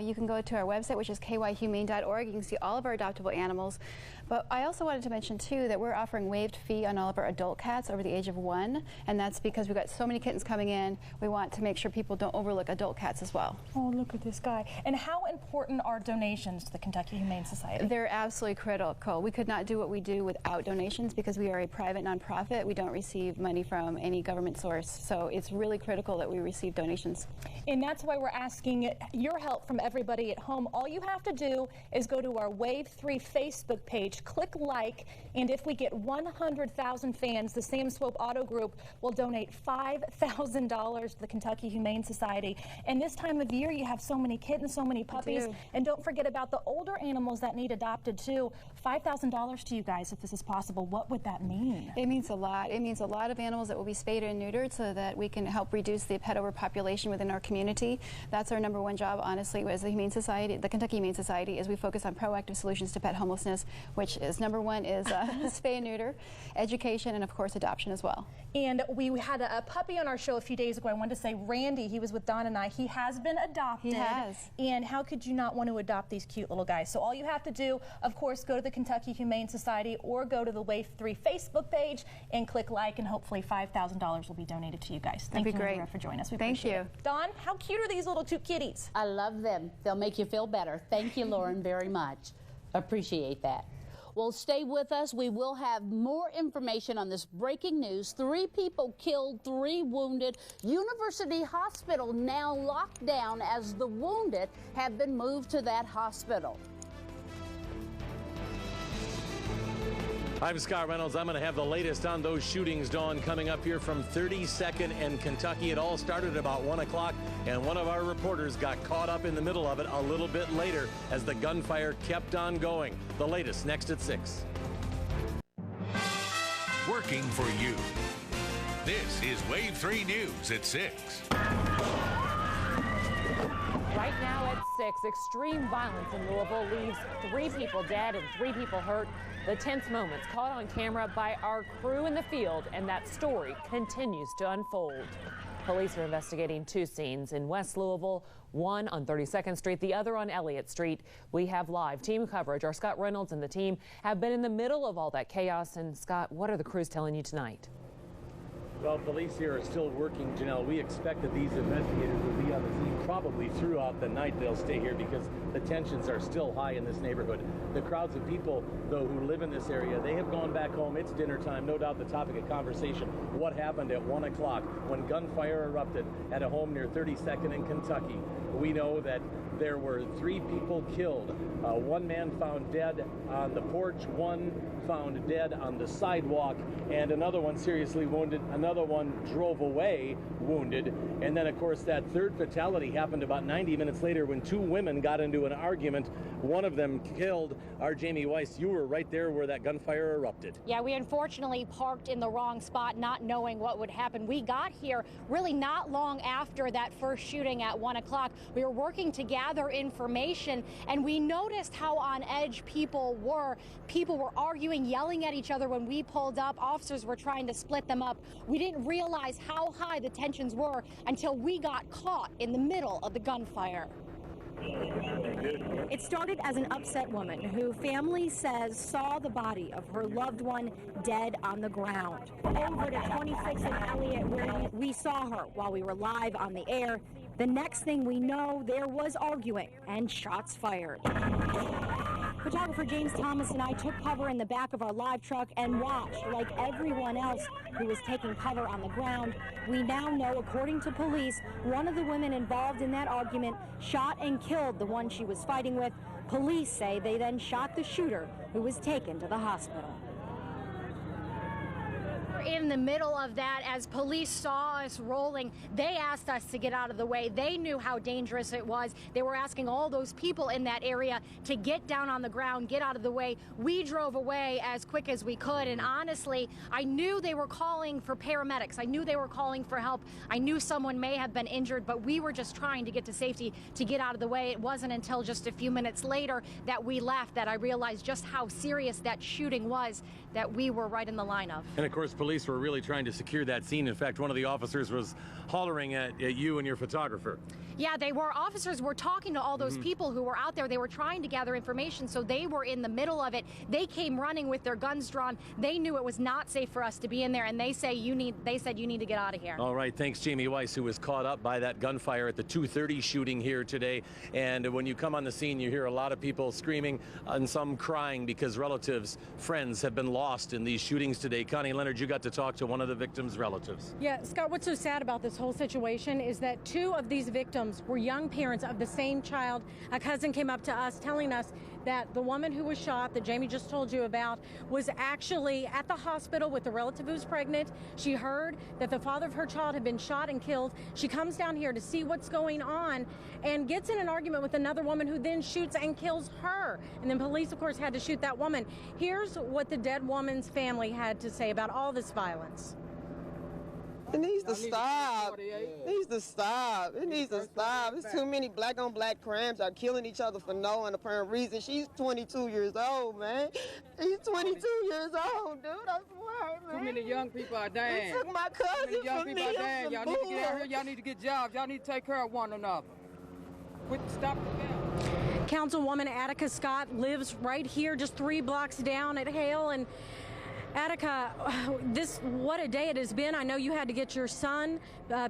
You can go to our website, which is kyhumane.org. You can see all of our adoptable animals. But I also wanted to mention, too, that we're offering waived fee on all of our adult cats over the age of 1, and that's because we've got so many kittens coming in. We want to make sure people don't overlook adult cats as well. Oh, look at this guy. And how important are donations to the Kentucky Humane Society? They're absolutely critical. We could not do what we do without donations because we are a private nonprofit. We don't receive money from any government source, so it's really critical that we receive donations. And that's why we're asking your help from everybody at home. All you have to do is go to our Wave 3 Facebook page, click like, and if we get 100,000 fans, the Sam Swope Auto Group will donate $5,000 to the Kentucky Humane Society. And this time of year, you have so many kittens, so many puppies, and don't forget about the older animals that need adopted too. $5,000 to you guys, if this is possible. What would that mean? It means a lot. It means a lot of animals that will be spayed and neutered so that we can help reduce the pet overpopulation within our community. That's our #1 job, honestly, as the Humane Society, the Kentucky Humane Society, is we focus on proactive solutions to pet homelessness, which is #1 is spay and neuter, education, and of course adoption as well. And we had a puppy on our show a few days ago. I wanted to say Randy, he was with Don and I. He has been adopted. He has. And how could you not want to adopt these cute little guys? So all you have to do, of course, go to the Kentucky Humane Society or go to the Wave 3 Facebook page and click like, and hopefully $5,000 will be donated to you guys. Thank you, Andrea, for joining us. We appreciate it. Don, how cute are these little two kitties? I love them. They'll make you feel better. Thank you, Lauren, very much. Appreciate that. Well, stay with us. We will have more information on this breaking news. 3 people killed, 3 wounded. University Hospital now locked down as the wounded have been moved to that hospital. I'm Scott Reynolds. I'm going to have the latest on those shootings, Dawn, coming up here from 32nd and Kentucky. It all started about 1 o'clock, and one of our reporters got caught up in the middle of it a little bit later as the gunfire kept on going. The latest next at 6. Working for you. This is Wave 3 News at 6. Right now at 6, extreme violence in Louisville leaves 3 people dead and 3 people hurt. The tense moments caught on camera by our crew in the field, and that story continues to unfold. Police are investigating 2 scenes in West Louisville, one on 32nd Street, the other on Elliott Street. We have live team coverage. Our Scott Reynolds and the team have been in the middle of all that chaos. And Scott, what are the crews telling you tonight? Well, police here are still working, Janelle. We expect that these investigators will be on the scene probably throughout the night. They'll stay here because the tensions are still high in this neighborhood. The crowds of people, though, who live in this area, they have gone back home. It's dinner time. No doubt the topic of conversation, what happened at 1 o'clock when gunfire erupted at a home near 32nd in Kentucky. We know that there were 3 people killed. 1 man found dead on the porch, 1 found dead on the sidewalk, and another one seriously wounded. Another one drove away wounded. And then, of course, that 3rd fatality happened about 90 minutes later when 2 women got into an argument. One of them killed. Our Jamie Weiss, you were right there where that gunfire erupted. Yeah, we unfortunately parked in the wrong spot, not knowing what would happen. We got here really not long after that first shooting at 1 o'clock. We were working to gather information, and we noticed how on edge people were. People were arguing, yelling at each other when we pulled up. Officers were trying to split them up. We didn't realize how high the tensions were until we got caught in the middle of the gunfire. It started as an upset woman who family says saw the body of her loved one dead on the ground. Over to 26 and Elliott, where we saw her while we were live on the air. The next thing we know, there was arguing and shots fired. Photographer James Thomas and I took cover in the back of our live truck and watched, like everyone else who was taking cover on the ground. We now know, according to police, one of the women involved in that argument shot and killed the one she was fighting with. Police say they then shot the shooter, who was taken to the hospital. In the middle of that, as police saw us rolling, they asked us to get out of the way. They knew how dangerous it was. They were asking all those people in that area to get down on the ground, get out of the way. We drove away as quick as we could, and honestly, I knew they were calling for paramedics. I knew they were calling for help. I knew someone may have been injured, but we were just trying to get to safety, to get out of the way. It wasn't until just a few minutes later that we left that I realized just how serious that shooting was, that we were right in the line of. And of course, police were really trying to secure that scene. In fact, one of the officers was hollering at you and your photographer. Yeah, they were. Officers were talking to all those people who were out there. They were trying to gather information, so they were in the middle of it. They came running with their guns drawn. They knew it was not safe for us to be in there, and they said you need to get out of here. All right, thanks, Jamie Weiss, who was caught up by that gunfire at the 2:30 shooting here today. And when you come on the scene, you hear a lot of people screaming and some crying because relatives, friends have been lost in these shootings today. Connie Leonard, you got to talk to one of the victims' relatives. Yeah, Scott, what's so sad about this whole situation is that two of these victims were young parents of the same child. A cousin came up to us telling us that the woman who was shot, that Jamie just told you about, was actually at the hospital with a relative who's pregnant. She heard that the father of her child had been shot and killed. She comes down here to see what's going on and gets in an argument with another woman who then shoots and kills her. And then police, of course, had to shoot that woman. Here's what the dead woman's family had to say about all this violence. It needs to stop. It needs to stop. It needs to stop. There's too many black-on-black crimes are killing each other for no apparent reason. She's 22 years old, man. She's 22 years old, dude. I swear, man. Too many young people are dying. They took my cousin Too many young from people me. are dying. Y'all need to get out here. Y'all need to get jobs. Y'all need to take care of one another. Stop the gun. Councilwoman Attica Scott lives right here, just 3 blocks down at Hale. And Attica, what a day it has been. I know you had to get your son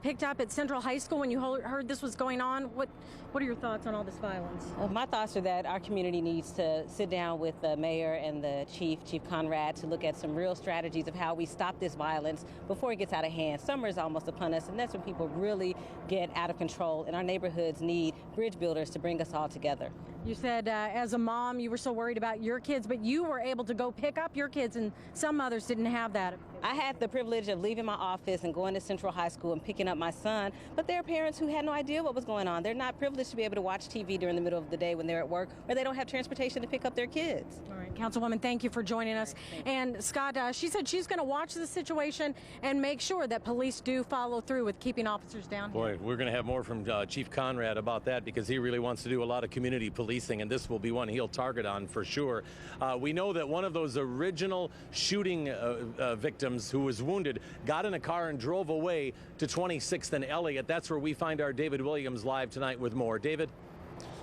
picked up at Central High School when you heard this was going on. What are your thoughts on all this violence? My thoughts are that our community needs to sit down with the mayor and the Chief Conrad, to look at some real strategies of how we stop this violence before it gets out of hand. Summer is almost upon us, and that's when people really get out of control, and our neighborhoods need bridge builders to bring us all together. You said as a mom you were so worried about your kids, but you were able to go pick up your kids, and some mothers didn't have that. I had the privilege of leaving my office and going to Central High School and picking up my son, but there are parents who had no idea what was going on. They're not privileged to be able to watch TV during the middle of the day when they're at work, or they don't have transportation to pick up their kids. All right, Councilwoman, thank you for joining us. And Scott, she said she's going to watch the situation and make sure that police do follow through with keeping officers down here. Boy, we're going to have more from Chief Conrad about that, because he really wants to do a lot of community policing, and this will be one he'll target on for sure. We know that one of those original shooting victims who was wounded got in a car and drove away to 26th and Elliott. That's where we find our David Williams live tonight with more. David?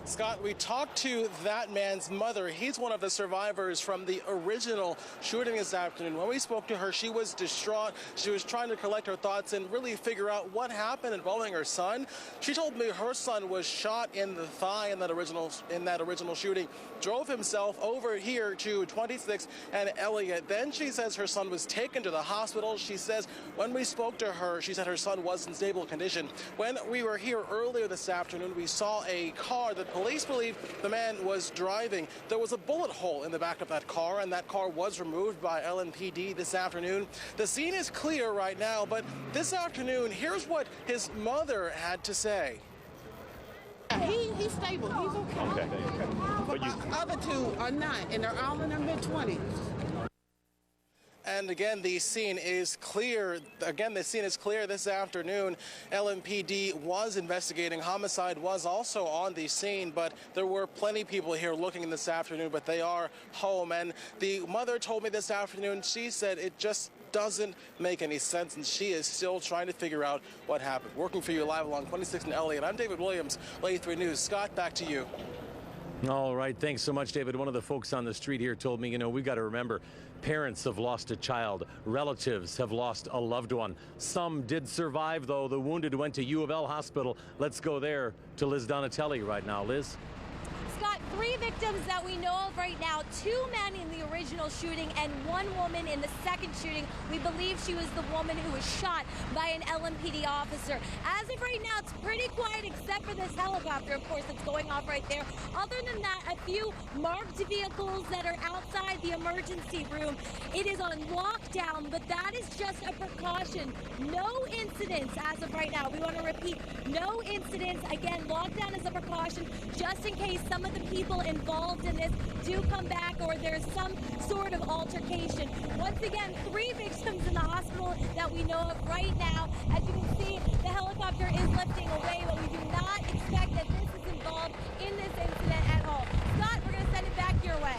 Scott, we talked to that man's mother. He's one of the survivors from the original shooting this afternoon. When we spoke to her, she was distraught. She was trying to collect her thoughts and really figure out what happened involving her son. She told me her son was shot in the thigh in that original shooting, drove himself over here to 26th and Elliott. Then she says her son was taken to the hospital. She says when we spoke to her, she said her son was in stable condition. When we were here earlier this afternoon, we saw a car that police believe the man was driving. There was a bullet hole in the back of that car, and that car was removed by LMPD this afternoon. The scene is clear right now, but this afternoon, here's what his mother had to say. He's stable. He's okay. But the other two are not, and they're all in their mid-20s. And again, the scene is clear. Again, the scene is clear this afternoon. LMPD was investigating. Homicide was also on the scene, but there were plenty of people here looking this afternoon, but they are home. And the mother told me this afternoon, she said it just doesn't make any sense, and she is still trying to figure out what happened. Working for you live along 26th and Elliott, I'm David Williams, Wave 3 News. Scott, back to you. All right, thanks so much, David. One of the folks on the street here told me, we've got to remember, parents have lost a child, relatives have lost a loved one. Some did survive, though. The wounded went to U of L Hospital. Let's go there to Liz Donatelli right now. Liz? Scott, 3 victims that we know of right now, 2 men in the original shooting and 1 woman in the second shooting. We believe she was the woman who was shot by an LMPD officer. As of right now, it's pretty quiet except for this helicopter, of course, that's going off right there. Other than that, a few marked vehicles that are outside the emergency room. It is on lockdown, but that is just a precaution. No incidents as of right now. We want to repeat, no incidents. Again, lockdown is a precaution just in case some of the people involved in this do come back or there's some sort of altercation. Once again, 3 victims in the hospital that we know of right now. As you can see, the helicopter is lifting away, but we do not expect that this is involved in this incident at all. Scott, we're going to send it back your way.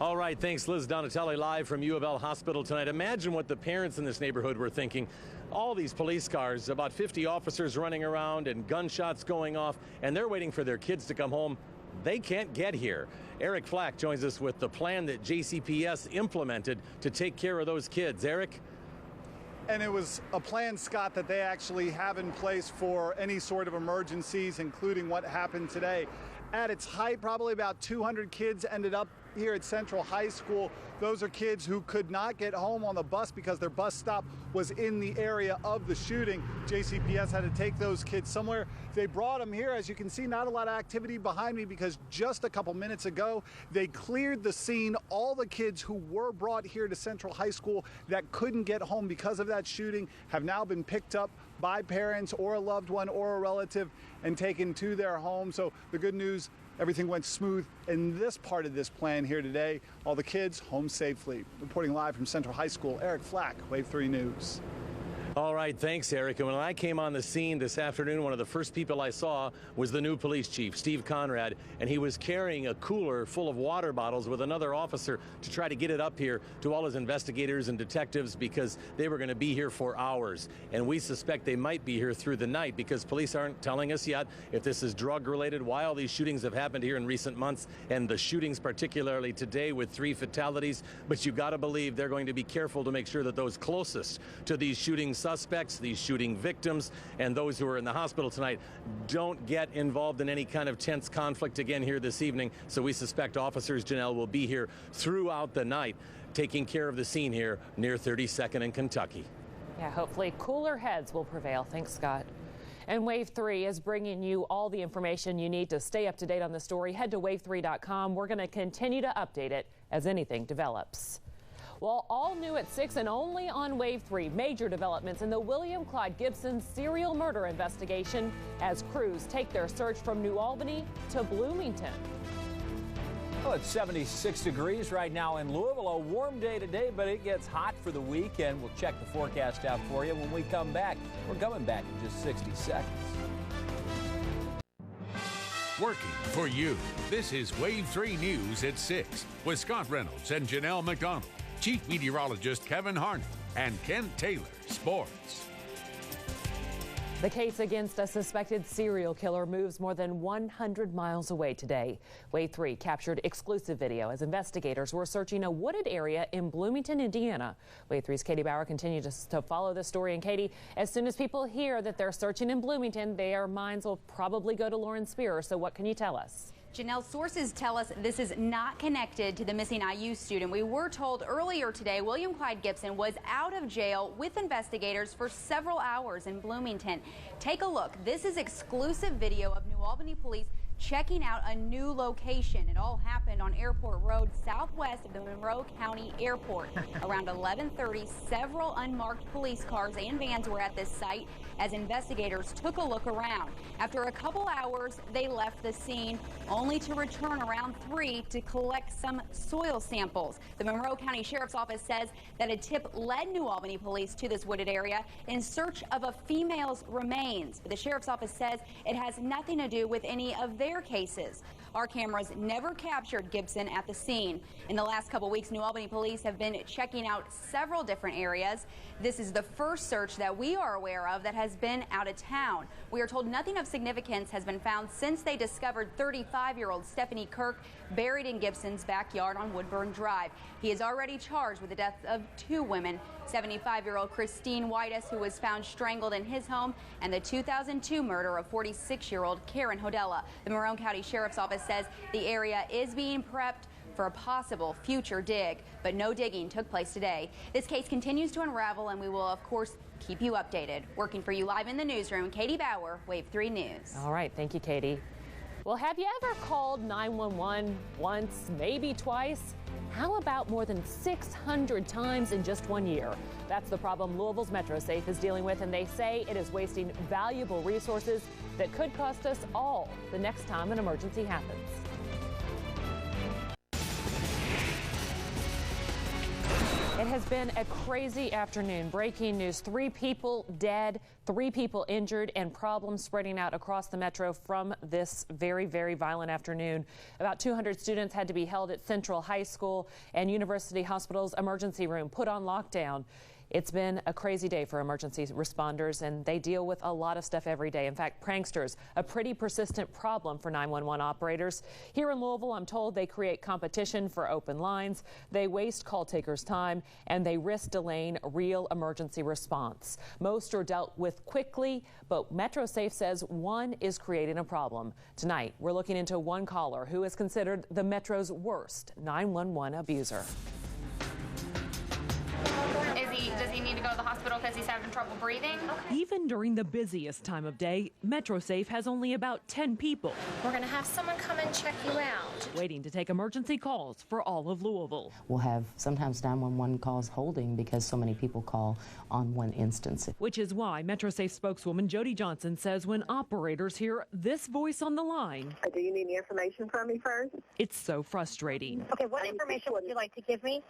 All right, thanks, Liz Donatelli, live from U of L Hospital tonight. Imagine what the parents in this neighborhood were thinking. All these police cars, about 50 officers running around and gunshots going off, and they're waiting for their kids to come home. They can't get here. Eric Flack joins us with the plan that JCPS implemented to take care of those kids. Eric? And it was a plan, Scott, that they actually have in place for any sort of emergencies, including what happened today. At its height, probably about 200 kids ended up here at Central High School. Those are kids who could not get home on the bus because their bus stop was in the area of the shooting. JCPS had to take those kids somewhere. They brought them here. As you can see, not a lot of activity behind me because just a couple minutes ago, they cleared the scene. All the kids who were brought here to Central High School that couldn't get home because of that shooting have now been picked up by parents or a loved one or a relative and taken to their home. So the good news, everything went smooth in this part of this plan here today. All the kids home safely. Reporting live from Central High School, Eric Flack, Wave 3 News. All right, thanks, Eric. And when I came on the scene this afternoon, one of the first people I saw was the new police chief, Steve Conrad, and he was carrying a cooler full of water bottles with another officer to try to get it up here to all his investigators and detectives because they were going to be here for hours. And we suspect they might be here through the night because police aren't telling us yet if this is drug-related, why all these shootings have happened here in recent months, and the shootings particularly today with 3 fatalities. But you got to believe they're going to be careful to make sure that those closest to these shootings suspects, these shooting victims, and those who are in the hospital tonight don't get involved in any kind of tense conflict again here this evening. So we suspect officers, Janelle, will be here throughout the night taking care of the scene here near 32nd and Kentucky. Yeah, hopefully cooler heads will prevail. Thanks, Scott. And Wave 3 is bringing you all the information you need to stay up to date on the story. Head to wave3.com. We're going to continue to update it as anything develops. Well, all new at 6 and only on Wave 3, major developments in the William Clyde Gibson serial murder investigation as crews take their search from New Albany to Bloomington. Well, it's 76 degrees right now in Louisville. A warm day today, but it gets hot for the weekend. We'll check the forecast out for you when we come back. We're coming back in just 60 seconds. Working for you. This is Wave 3 News at 6 with Scott Reynolds and Janelle McDonald, Chief Meteorologist Kevin Harney, and Kent Taylor, Sports. The case against a suspected serial killer moves more than 100 miles away today. Wave 3 captured exclusive video as investigators were searching a wooded area in Bloomington, Indiana. Wave 3's Katie Bauer continues to follow this story. And Katie, as soon as people hear that they're searching in Bloomington, their minds will probably go to Lauren Spear. So what can you tell us? Janelle, sources tell us this is not connected to the missing IU student. We were told earlier today William Clyde Gibson was out of jail with investigators for several hours in Bloomington. Take a look. This is exclusive video of New Albany police checking out a new location. It all happened on Airport Road, southwest of the Monroe County Airport. Around 11:30, several unmarked police cars and vans were at this site as investigators took a look around. After a couple hours, they left the scene, only to return around 3 to collect some soil samples. The Monroe County Sheriff's Office says that a tip led New Albany police to this wooded area in search of a female's remains. But the Sheriff's Office says it has nothing to do with any of their cases. Our cameras never captured Gibson at the scene. In the last couple weeks, New Albany police have been checking out several different areas. This is the first search that we are aware of that has been out of town. We are told nothing of significance has been found since they discovered 35-year-old Stephanie Kirk buried in Gibson's backyard on Woodburn Drive. He is already charged with the death of 2 women, 75-year-old Christine Whitus, who was found strangled in his home, and the 2002 murder of 46-year-old Karen Hodella. The Monroe County Sheriff's Office says the area is being prepped for a possible future dig, but no digging took place today. This case continues to unravel, and we will, of course, keep you updated. Working for you live in the newsroom, Katie Bauer, Wave 3 News. All right, thank you, Katie. Well, have you ever called 911 once, maybe twice? How about more than 600 times in just 1 year? That's the problem Louisville's MetroSafe is dealing with, and they say it is wasting valuable resources that could cost us all the next time an emergency happens. It has been a crazy afternoon. Breaking news, 3 people dead, 3 people injured, and problems spreading out across the metro from this very, very violent afternoon. About 200 students had to be held at Central High School, and University Hospital's emergency room put on lockdown. It's been a crazy day for emergency responders, and they deal with a lot of stuff every day. In fact, pranksters, a pretty persistent problem for 911 operators. Here in Louisville, I'm told they create competition for open lines, they waste call takers' time, and they risk delaying real emergency response. Most are dealt with quickly, but MetroSafe says one is creating a problem. Tonight, we're looking into one caller who is considered the Metro's worst 911 abuser. Does he need to go to the hospital because he's having trouble breathing? Even during the busiest time of day, MetroSafe has only about 10 people. We're going to have someone come and check you out. Waiting to take emergency calls for all of Louisville. We'll have sometimes 911 calls holding because so many people call on one instance. Which is why MetroSafe spokeswoman Jody Johnson says when operators hear this voice on the line. Do you need any information from me first? It's so frustrating. Okay, what information would you like to give me?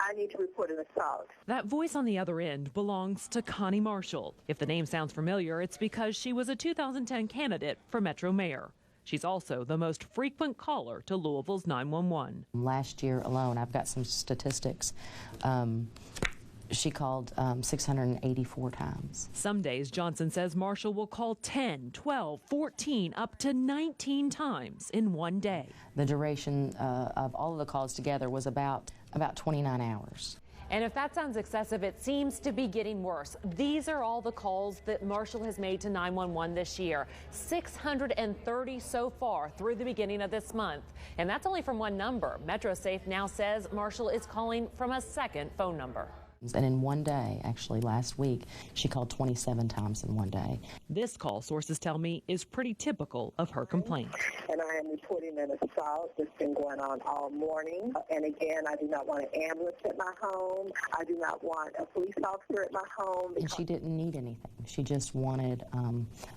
I need to report an assault. That voice on the other end belongs to Connie Marshall. If the name sounds familiar, it's because she was a 2010 candidate for Metro Mayor. She's also the most frequent caller to Louisville's 911. Last year alone, I've got some statistics. She called 684 times. Some days, Johnson says Marshall will call 10, 12, 14, up to 19 times in one day. The duration of all of the calls together was about 29 hours. And if that sounds excessive, it seems to be getting worse. These are all the calls that Marshall has made to 911 this year. 630 so far through the beginning of this month. And that's only from one number. MetroSafe now says Marshall is calling from a second phone number. And in one day, actually last week, she called 27 times in one day. This call, sources tell me, is pretty typical of her complaint. And I am reporting an assault that's been going on all morning. And again, I do not want an ambulance at my home. I do not want a police officer at my home. And she didn't need anything. She just wanted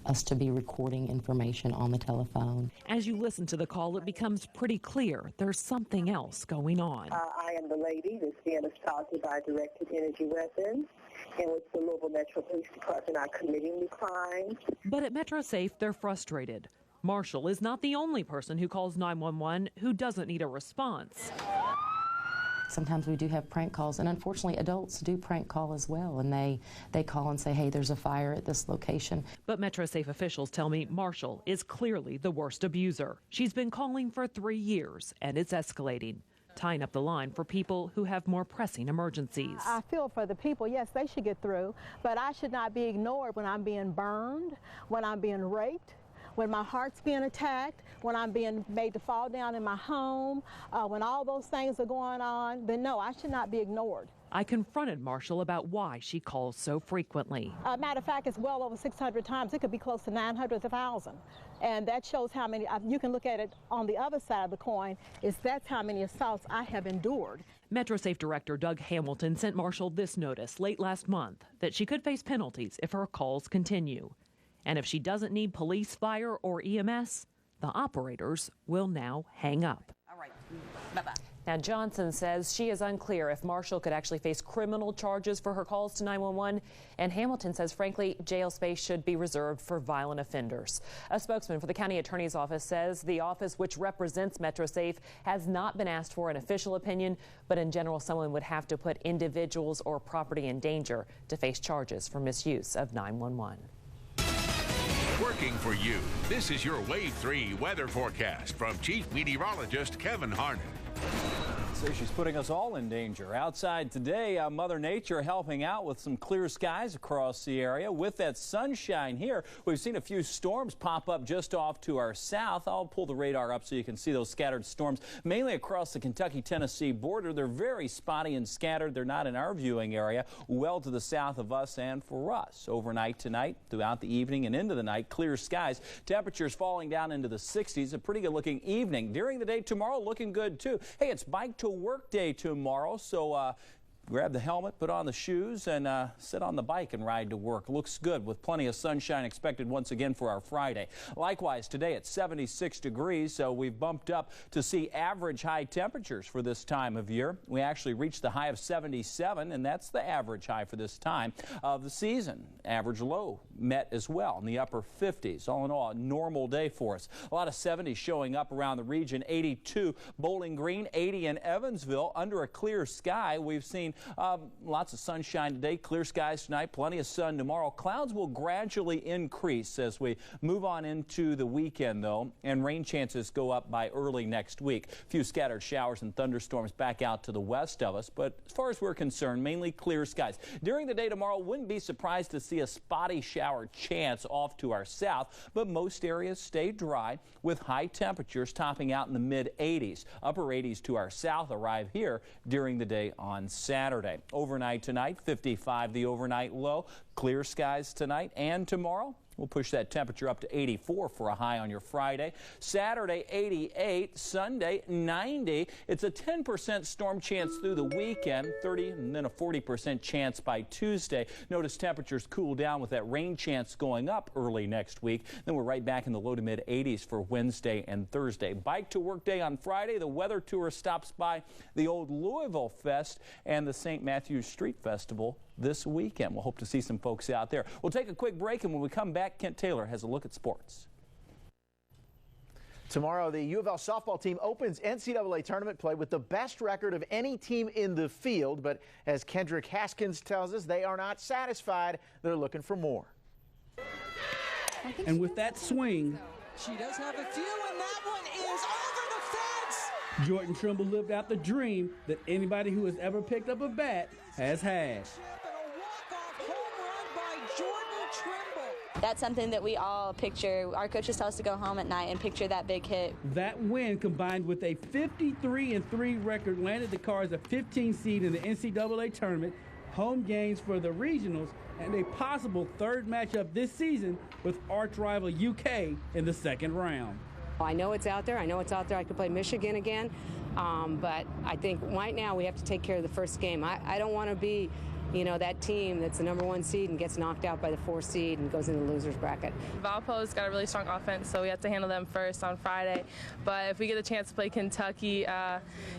us to be recording information on the telephone. As you listen to the call, it becomes pretty clear there's something else going on. I am the lady that's being assaulted by directed energy weapons, in which the Louisville Metro Police Department are committing the crime. But at MetroSafe, they're frustrated. Marshall is not the only person who calls 911 who doesn't need a response. Sometimes we do have prank calls, and unfortunately adults do prank call as well, and they call and say, hey, there's a fire at this location. But MetroSafe officials tell me Marshall is clearly the worst abuser. She's been calling for 3 years, and it's escalating, tying up the line for people who have more pressing emergencies. I feel for the people, yes, they should get through, but I should not be ignored when I'm being burned, when I'm being raped, when my heart's being attacked, when I'm being made to fall down in my home, when all those things are going on, then no, I should not be ignored. I confronted Marshall about why she calls so frequently. Matter of fact, it's well over 600 times. It could be close to 900 to 1,000. And that shows how many, you can look at it on the other side of the coin, that's how many assaults I have endured. MetroSafe Director Doug Hamilton sent Marshall this notice late last month that she could face penalties if her calls continue. And if she doesn't need police, fire, or EMS, the operators will now hang up. All right. Bye-bye. Now, Johnson says she is unclear if Marshall could actually face criminal charges for her calls to 911. And Hamilton says, frankly, jail space should be reserved for violent offenders. A spokesman for the county attorney's office says the office, which represents MetroSafe, has not been asked for an official opinion, but in general, someone would have to put individuals or property in danger to face charges for misuse of 911. Working for you, this is your Wave 3 weather forecast from Chief Meteorologist Kevin Harnett. So she's putting us all in danger. Outside today, Mother Nature helping out with some clear skies across the area. With that sunshine here, we've seen a few storms pop up just off to our south. I'll pull the radar up so you can see those scattered storms, mainly across the Kentucky-Tennessee border. They're very spotty and scattered. They're not in our viewing area, well to the south of us and for us. Overnight tonight, throughout the evening and into the night, clear skies. Temperatures falling down into the 60s. A pretty good-looking evening. During the day tomorrow, looking good, too. Hey, it's bike to work day tomorrow, so grab the helmet, put on the shoes, and sit on the bike and ride to work. Looks good with plenty of sunshine expected once again for our Friday. Likewise, today it's 76 degrees, so we've bumped up to see average high temperatures for this time of year. We actually reached the high of 77, and that's the average high for this time of the season. Average low met as well in the upper 50s. All in all, a normal day for us. A lot of 70s showing up around the region. 82 Bowling Green, 80 in Evansville. Under a clear sky, we've seen lots of sunshine today, clear skies tonight, plenty of sun tomorrow. Clouds will gradually increase as we move on into the weekend, though, and rain chances go up by early next week. A few scattered showers and thunderstorms back out to the west of us, but as far as we're concerned, mainly clear skies. During the day tomorrow, wouldn't be surprised to see a spotty shower chance off to our south, but most areas stay dry with high temperatures topping out in the mid-80s. Upper 80s to our south arrive here during the day on Saturday. Overnight tonight, 55 the overnight low. Clear skies tonight and tomorrow. We'll push that temperature up to 84 for a high on your Friday. Saturday, 88. Sunday, 90. It's a 10% storm chance through the weekend, 30 and then a 40% chance by Tuesday. Notice temperatures cool down with that rain chance going up early next week. Then we're right back in the low to mid 80s for Wednesday and Thursday. Bike to work day on Friday. The weather tour stops by the old Louisville Fest and the St. Matthew's Street Festival this weekend. We'll hope to see some folks out there. We'll take a quick break, and when we come back, Kent Taylor has a look at sports. Tomorrow, the U of L softball team opens NCAA tournament play with the best record of any team in the field. But as Kendrick Haskins tells us, they are not satisfied. They're looking for more. And with that swing, she does have a few, and that one is over the fence. Jordan Trimble lived out the dream that anybody who has ever picked up a bat has had. That's something that we all picture. Our coaches tell us to go home at night and picture that big hit. That win, combined with a 53-3 record, landed the Cards a 15 seed in the NCAA tournament, home games for the regionals, and a possible third matchup this season with arch rival UK in the second round. I know it's out there. I could play Michigan again. But I think right now we have to take care of the first game. I don't want to be, that team that's the #1 seed and gets knocked out by the 4 seed and goes in the loser's bracket. Valpo's got a really strong offense, so we have to handle them first on Friday. But if we get a chance to play Kentucky,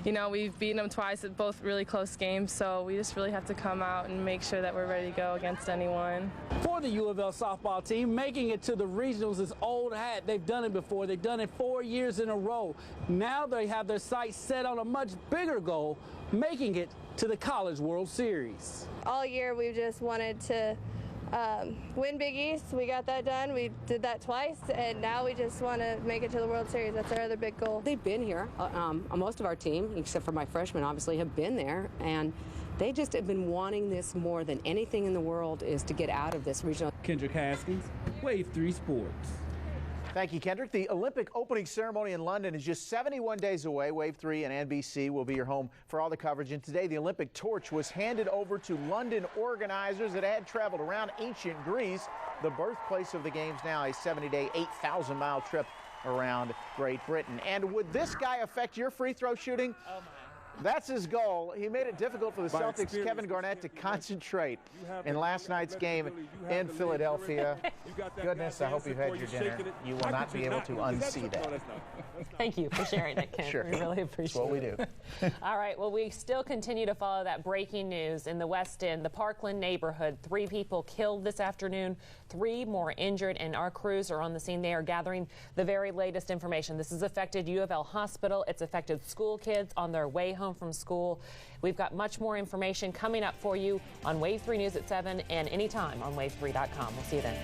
we've beaten them twice at both really close games, so we just really have to come out and make sure that we're ready to go against anyone. For the U of L softball team, making it to the regionals is old hat. They've done it before. They've done it 4 years in a row. Now they have their sights set on a much bigger goal, making it to the College World Series. All year we've just wanted to win Big East. We got that done. We did that twice, and now we just want to make it to the World Series. That's our other big goal. They've been here. Most of our team, except for my freshmen, obviously, have been there, and they just have been wanting this more than anything in the world is to get out of this regional. Kendrick Haskins, Wave 3 Sports. Thank you, Kendrick. The Olympic opening ceremony in London is just 71 days away. Wave 3 and NBC will be your home for all the coverage. And today, the Olympic torch was handed over to London organizers. It had traveled around ancient Greece, the birthplace of the games, now a 70-day, 8,000-mile trip around Great Britain. And would this guy affect your free throw shooting? Oh, my. That's his goal. He made it difficult for the Celtics' Kevin Garnett to concentrate in last night's game in Philadelphia. Goodness, I hope you've had your dinner. You will not be able to unsee that. Thank you for sharing that, Ken. Sure. We really appreciate it. That's what we do. All right. Well, we still continue to follow that breaking news in the West End, the Parkland neighborhood. 3 people killed this afternoon, 3 more injured, and our crews are on the scene. They are gathering the very latest information. This has affected U of L Hospital. It's affected school kids on their way home from school. We've got much more information coming up for you on Wave 3 News at 7 and anytime on wave3.com. We'll see you then.